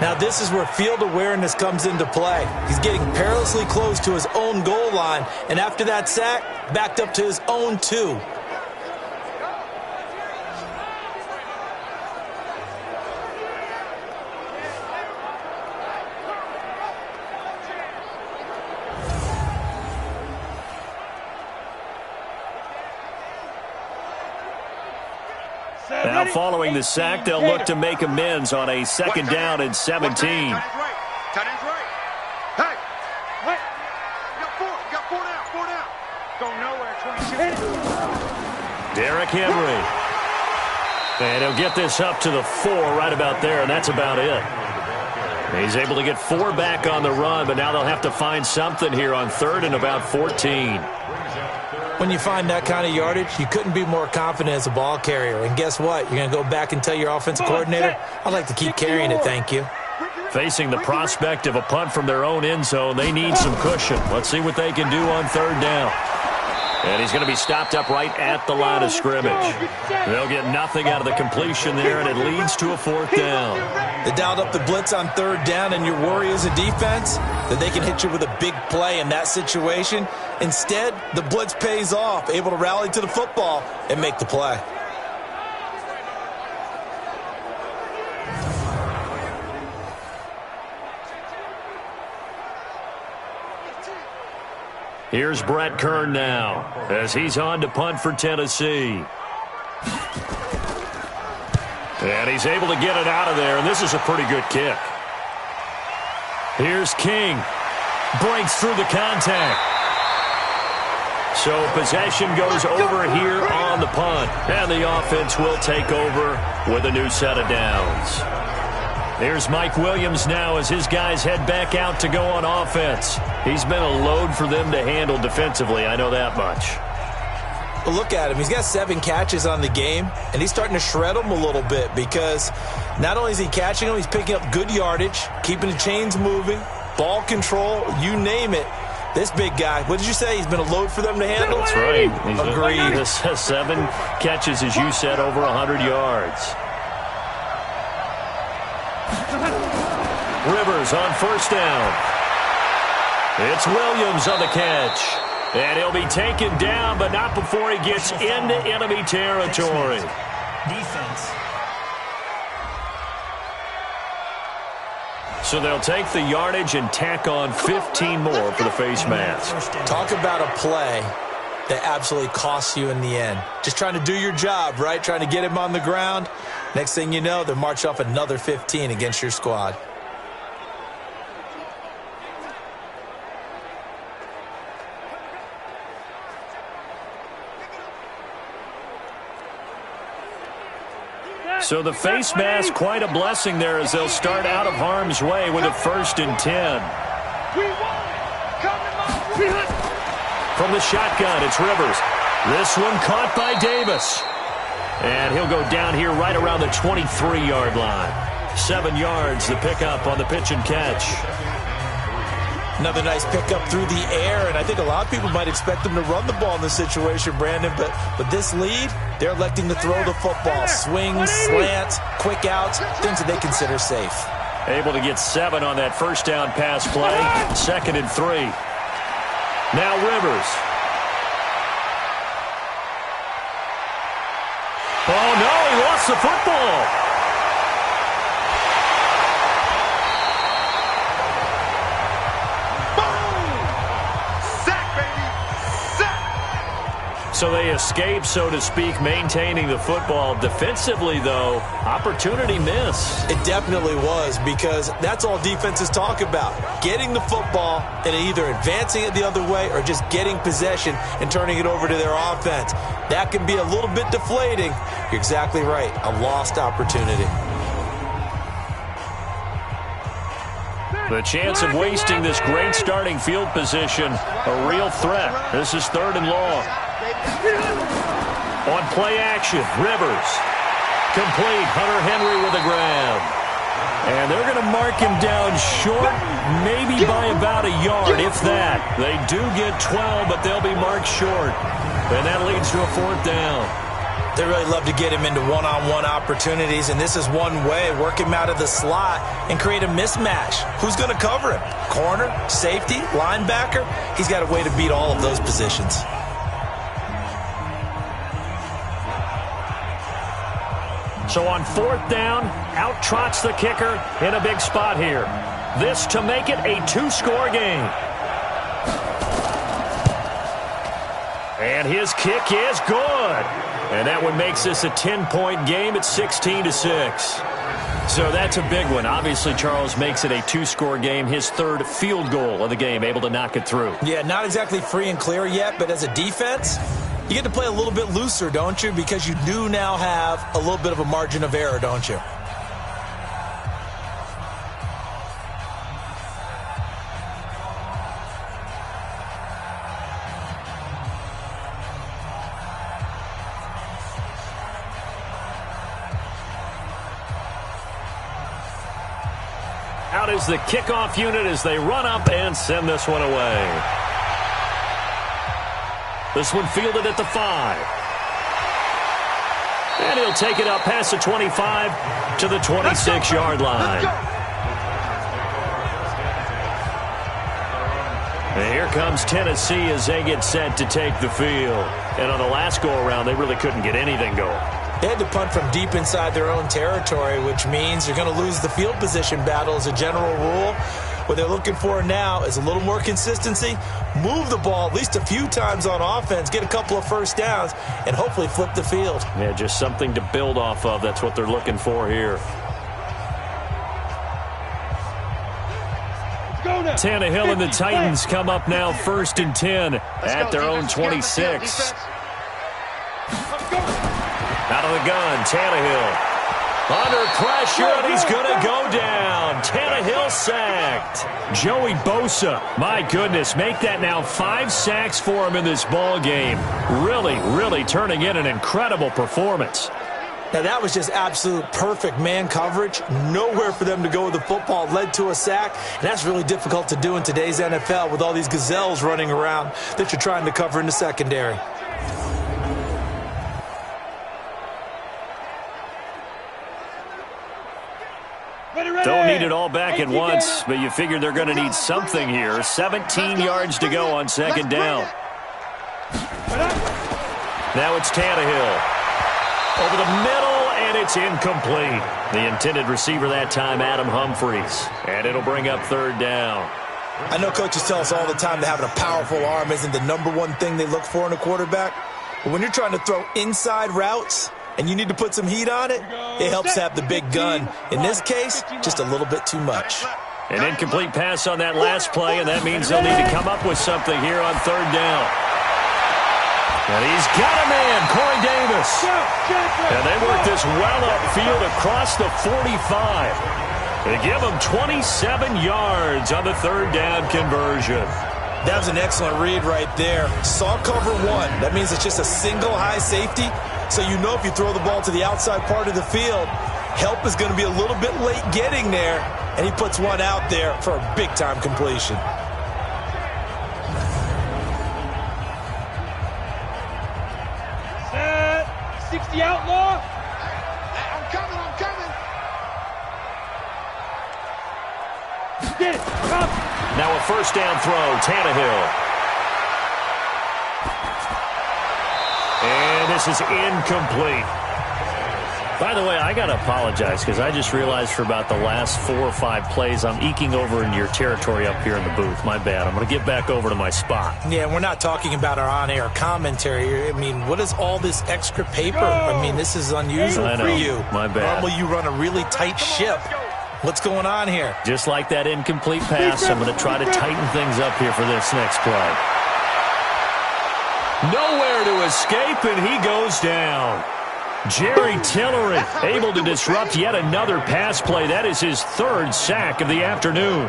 Now this is where field awareness comes into play. He's getting perilously close to his own goal line, and after that sack, backed up to his own 2. Now following the sack, they'll look to make amends on a 2nd down and 17. Tight end's right. Hey. What? You got 4 down. 4 down. Go nowhere, 22. Derrick Henry. And he'll get this up to the 4 right about there, and that's about it. He's able to get 4 back on the run, but now they'll have to find something here on 3rd and about 14. When you find that kind of yardage, you couldn't be more confident as a ball carrier. And guess what? You're going to go back and tell your offensive coordinator, I'd like to keep carrying it, thank you. Facing the prospect of a punt from their own end zone, they need some cushion. Let's see what they can do on 3rd down. And he's going to be stopped up right at the line of scrimmage. They'll get nothing out of the completion there, and it leads to a 4th down. They dialed up the blitz on 3rd down, and your worry as a defense that they can hit you with a big play in that situation. Instead, the blitz pays off, able to rally to the football and make the play. Here's Brett Kern now as he's on to punt for Tennessee. And he's able to get it out of there, and this is a pretty good kick. Here's King. Breaks through the contact. So possession goes over here on the punt, and the offense will take over with a new set of downs. Here's Mike Williams now as his guys head back out to go on offense. He's been a load for them to handle defensively, I know that much. Well, look at him. He's got 7 catches on the game, and he's starting to shred them a little bit because not only is he catching them, he's picking up good yardage, keeping the chains moving, ball control, you name it. This big guy, what did you say? He's been a load for them to handle? That's right. Agreed. 7 catches, as you said, over 100 yards. Rivers on first down. It's Williams on the catch. And he'll be taken down, but not before he gets into enemy territory. Defense. So they'll take the yardage and tack on 15 more for the face mask. Talk about a play that absolutely costs you in the end. Just trying to do your job, right? Trying to get him on the ground. Next thing you know, they'll march off another 15 against your squad. So the face mask, quite a blessing there as they'll start out of harm's way with a 1st and 10. From the shotgun, it's Rivers. This one caught by Davis. And he'll go down here right around the 23-yard line. 7 yards, the pickup on the pitch and catch. Another nice pickup through the air, and I think a lot of people might expect them to run the ball in this situation, Brandon, but with this lead, they're electing to throw the football. Swings, slants, quick outs, things that they consider safe. Able to get 7 on that first down pass play. 2nd and 3. Now Rivers. Oh, no, he lost the football. So they escape, so to speak, maintaining the football. Defensively, though, opportunity miss. It definitely was, because that's all defenses talk about. Getting the football and either advancing it the other way or just getting possession and turning it over to their offense. That can be a little bit deflating. You're exactly right. A lost opportunity. The chance of wasting this great starting field position, a real threat. This is 3rd and long. On play action, Rivers. Complete, Hunter Henry with a grab. And they're going to mark him down short, maybe by about a yard, if that. They do get 12, but they'll be marked short. And that leads to a 4th down. They really love to get him into one-on-one opportunities, and this is one way. Work him out of the slot and create a mismatch. Who's going to cover him? Corner, safety, linebacker? He's got a way to beat all of those positions. So on 4th down, out trots the kicker in a big spot here. This to make it a 2-score game. And his kick is good. And that one makes this a 10-point game at 16-6. So that's a big one. Obviously, Charles makes it a 2-score game. His 3rd field goal of the game, able to knock it through. Yeah, not exactly free and clear yet, but as a defense, you get to play a little bit looser, don't you? Because you do now have a little bit of a margin of error, don't you? Out is the kickoff unit as they run up and send this one away. This one fielded at the 5. And he'll take it up past the 25 to the 26-yard line. And here comes Tennessee as they get set to take the field. And on the last go-around, they really couldn't get anything going. They had to punt from deep inside their own territory, which means you're going to lose the field position battle as a general rule. What they're looking for now is a little more consistency, move the ball at least a few times on offense, get a couple of first downs, and hopefully flip the field. Yeah, just something to build off of. That's what they're looking for here. Tannehill and the Titans come up now 1st and 10 at their own 26. Out of the gun, Tannehill. Under pressure, and he's going to go down. Tannehill sacked. Joey Bosa, my goodness, make that now 5 sacks for him in this ball game. Really, really turning in an incredible performance. Now, that was just absolute perfect man coverage. Nowhere for them to go with the football. Led to a sack, and that's really difficult to do in today's NFL with all these gazelles running around that you're trying to cover in the secondary. Don't need it all back at once, but you figure they're going to need something here. 17 yards to go on second down. Now it's Tannehill. Over the middle, and it's incomplete. The intended receiver that time, Adam Humphreys. And it'll bring up third down. I know coaches tell us all the time that having a powerful arm isn't the #1 thing they look for in a quarterback. But when you're trying to throw inside routes and you need to put some heat on it, it helps to have the big gun. In this case, just a little bit too much. An incomplete pass on that last play, and that means they'll need to come up with something here on third down. And he's got a man, Corey Davis. And they work this well upfield across the 45. They give him 27 yards on the third down conversion. That was an excellent read right there. Saw cover one. That means it's just a single high safety. So you know if you throw the ball to the outside part of the field, help is going to be a little bit late getting there. And he puts one out there for a big-time completion. 60 outlaw. I'm coming. Get it. Come. Now a first down throw, Tannehill. And this is incomplete. By the way, I got to apologize because I just realized for about the last 4 or 5 plays, I'm eking over into your territory up here in the booth. My bad. I'm going to get back over to my spot. Yeah, we're not talking about our on-air commentary. I mean, what is all this extra paper? I mean, this is unusual for you. My bad. Normally you run a really tight ship. What's going on here? Just like that incomplete pass, I'm going to try to tighten things up here for this next play. Nowhere to escape, and he goes down. Jerry Tillery able to disrupt yet another pass play. That is his 3rd sack of the afternoon.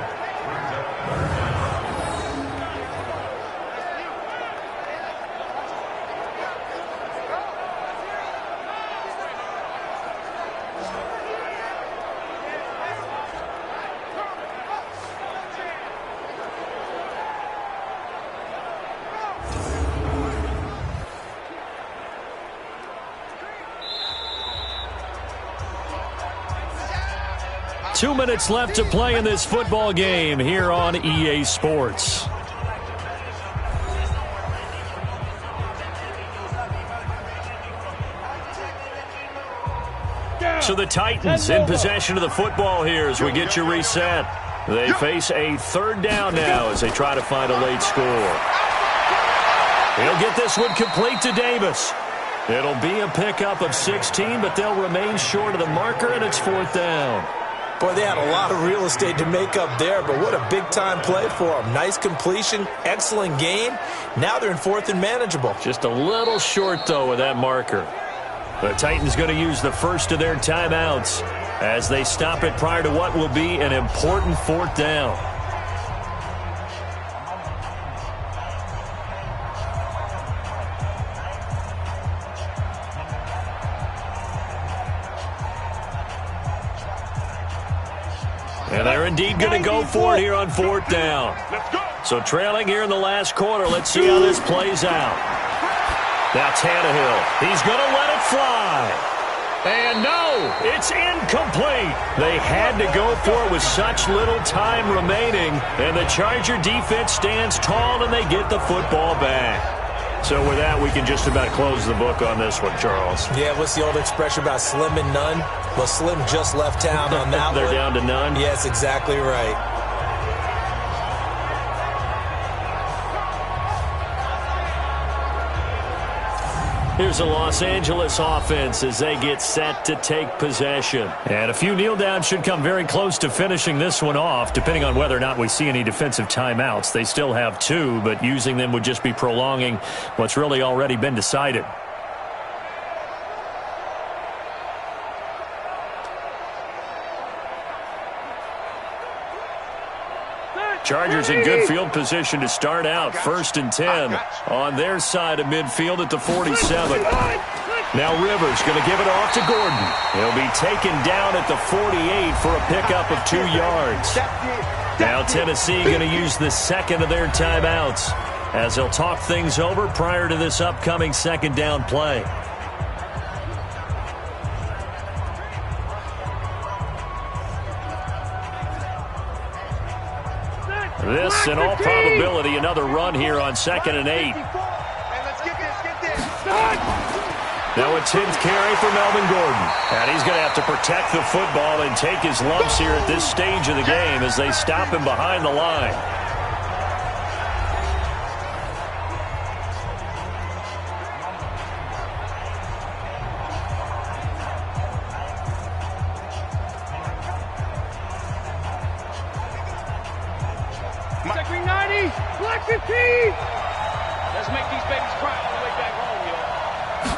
Two minutes left to play in this football game here on EA Sports. So the Titans in possession of the football here as we get you reset. They face a third down now as they try to find a late score. He'll get this one complete to Davis. It'll be a pickup of 16, but they'll remain short of the marker, and it's 4th down. Boy, they had a lot of real estate to make up there, but what a big-time play for them. Nice completion, excellent gain. Now they're in 4th and manageable. Just a little short, though, with that marker. The Titans going to use the first of their timeouts as they stop it prior to what will be an important 4th down. And they're indeed going to go for it here on 4th down. So trailing here in the last quarter, let's see how this plays out. Now Tannehill, he's going to let it fly. And no, it's incomplete. They had to go for it with such little time remaining. And the Charger defense stands tall and they get the football back. So with that, we can just about close the book on this one, Charles. Yeah, what's the old expression about slim and none? Well, Slim just left town on that They're one. down to none? Yes, exactly right. Here's the Los Angeles offense as they get set to take possession. And a few kneel downs should come very close to finishing this one off, depending on whether or not we see any defensive timeouts. They still have 2, but using them would just be prolonging what's really already been decided. Chargers in good field position to start out. 1st and 10 on their side of midfield at the 47. Now Rivers going to give it off to Gordon. He'll be taken down at the 48 for a pickup of 2 yards. Now Tennessee going to use the second of their timeouts as they'll talk things over prior to this upcoming second down play. This, in all probability, another run here on 2nd and 8. Now a 10th carry for Melvin Gordon. And he's going to have to protect the football and take his lumps here at this stage of the game as they stop him behind the line. Second 90, black 15. Let's make these babies cry all the way back home, yo.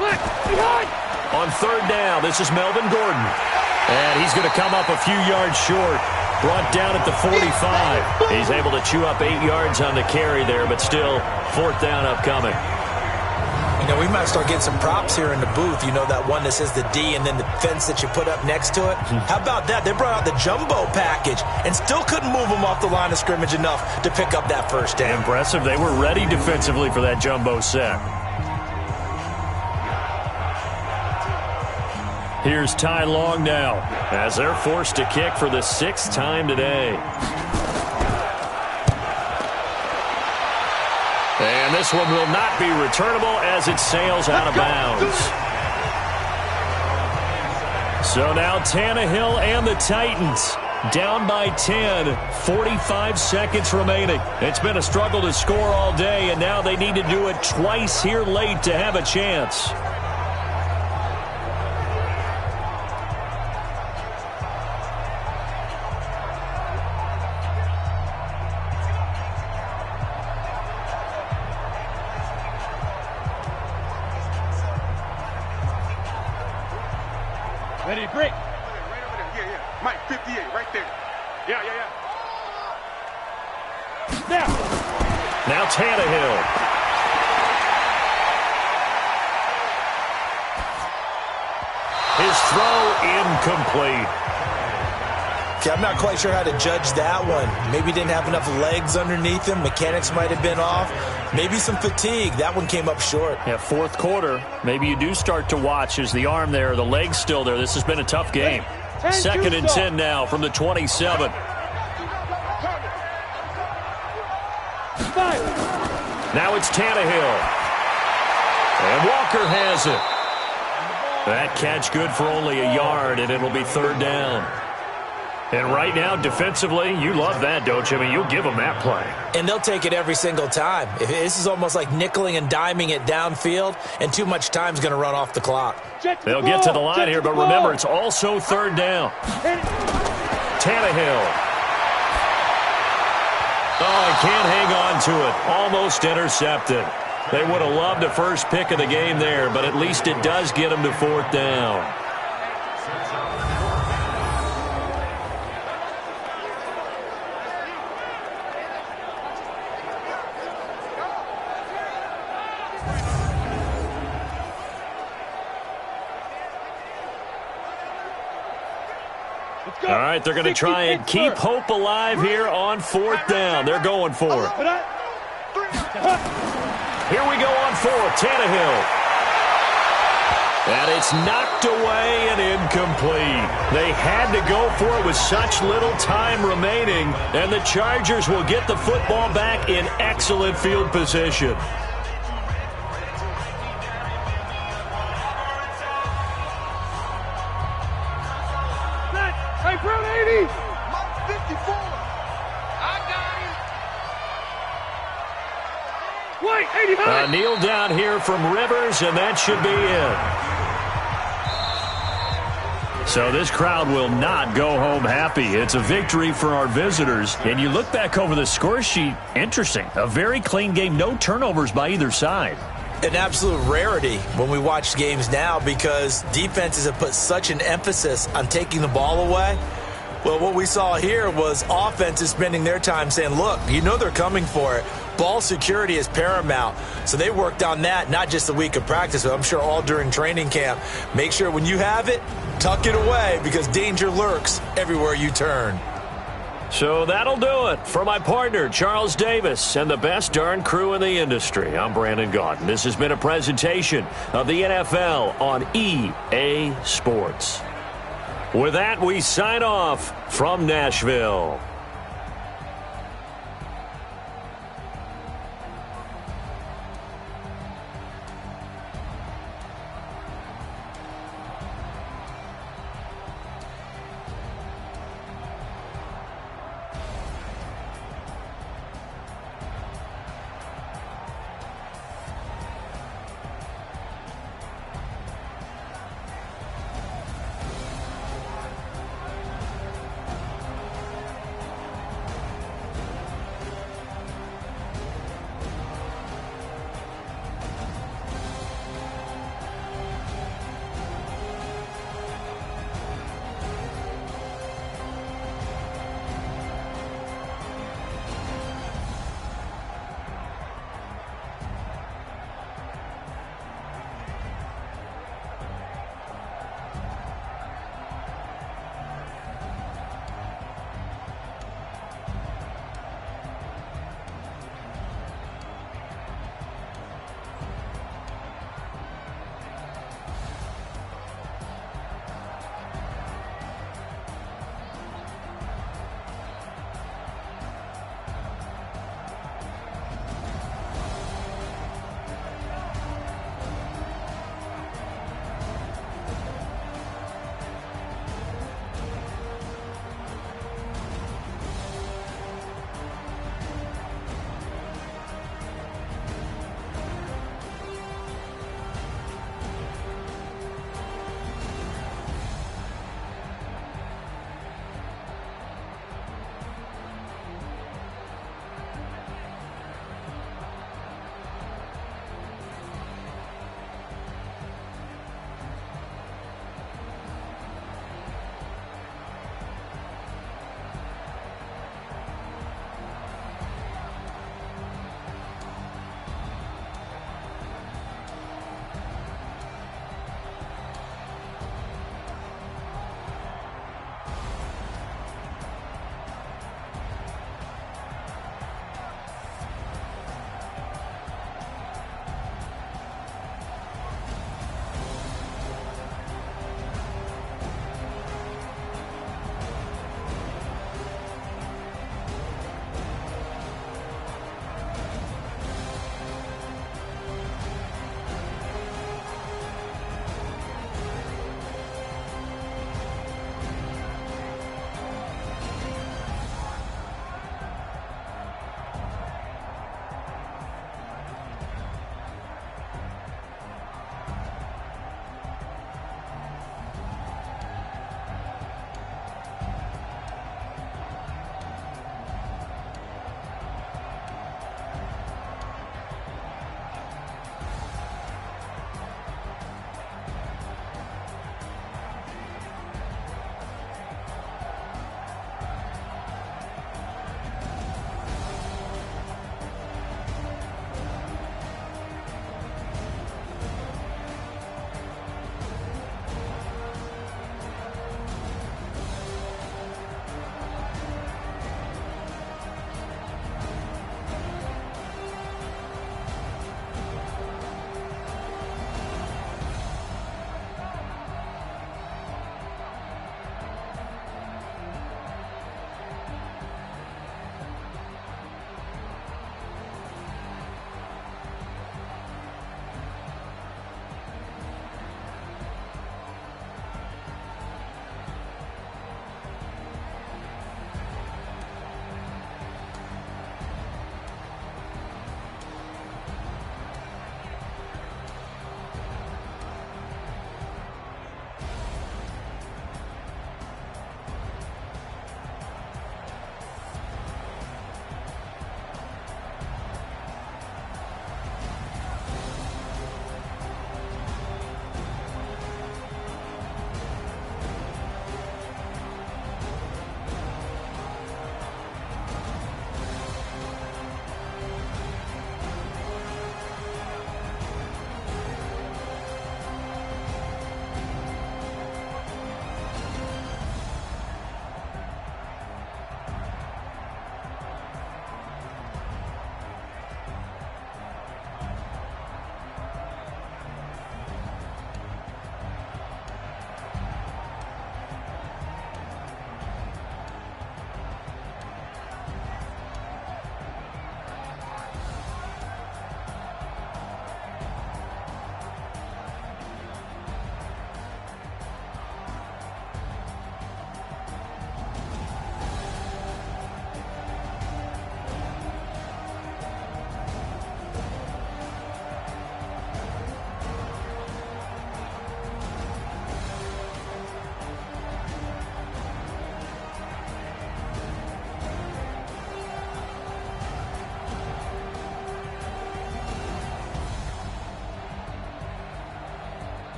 Black, behind. On 3rd down, this is Melvin Gordon. And he's going to come up a few yards short. Brought down at the 45. He's able to chew up 8 yards on the carry there, but still 4th down upcoming. You know, we might start getting some props here in the booth. You know, that one that says the D and then the fence that you put up next to it. How about that? They brought out the jumbo package and still couldn't move them off the line of scrimmage enough to pick up that first down. Impressive. They were ready defensively for that jumbo set. Here's Ty Long now as they're forced to kick for the 6th time today. And this one will not be returnable as it sails out of bounds. So now Tannehill and the Titans down by 10, 45 seconds remaining. It's been a struggle to score all day, and now they need to do it twice here late to have a chance. Ready, break. Right over there. Yeah. Mike, 58, right there. Yeah. Now Tannehill. His throw incomplete. Okay, I'm not quite sure how to judge that one. Maybe didn't have enough legs underneath him. Mechanics might have been off. Maybe some fatigue. That one came up short. Yeah, 4th quarter. Maybe you do start to watch as the arm there, the leg's still there. This has been a tough game. 2nd and 10 now from the 27. Now it's Tannehill. And Walker has it. That catch good for only a yard, and it'll be 3rd down. And right now, defensively, you love that, don't you? I mean, you'll give them that play. And they'll take it every single time. This is almost like nickeling and diming it downfield, and too much time's going to run off the clock. They'll get to the line here, but remember, it's also 3rd down. Tannehill. Oh, he can't hang on to it. Almost intercepted. They would have loved a first pick of the game there, but at least it does get them to 4th down. All right, they're going to try and keep hope alive here on 4th down. They're going for it. Here we go on 4th, Tannehill. And it's knocked away and incomplete. They had to go for it with such little time remaining, and the Chargers will get the football back in excellent field position. Hey, Brown 80. 54. I got him. Wait, 85. A kneel down here from Rivers, and that should be it. So this crowd will not go home happy. It's a victory for our visitors. And you look back over the score sheet, interesting. A very clean game, no turnovers by either side. An absolute rarity when we watch games now because defenses have put such an emphasis on taking the ball away. Well, what we saw here was offenses spending their time saying, look, you know they're coming for it. Ball security is paramount. So they worked on that, not just the week of practice, but I'm sure all during training camp. Make sure when you have it, tuck it away because danger lurks everywhere you turn. So that'll do it. For my partner, Charles Davis, and the best darn crew in the industry, I'm Brandon Gaudin. This has been a presentation of the NFL on EA Sports. With that, we sign off from Nashville.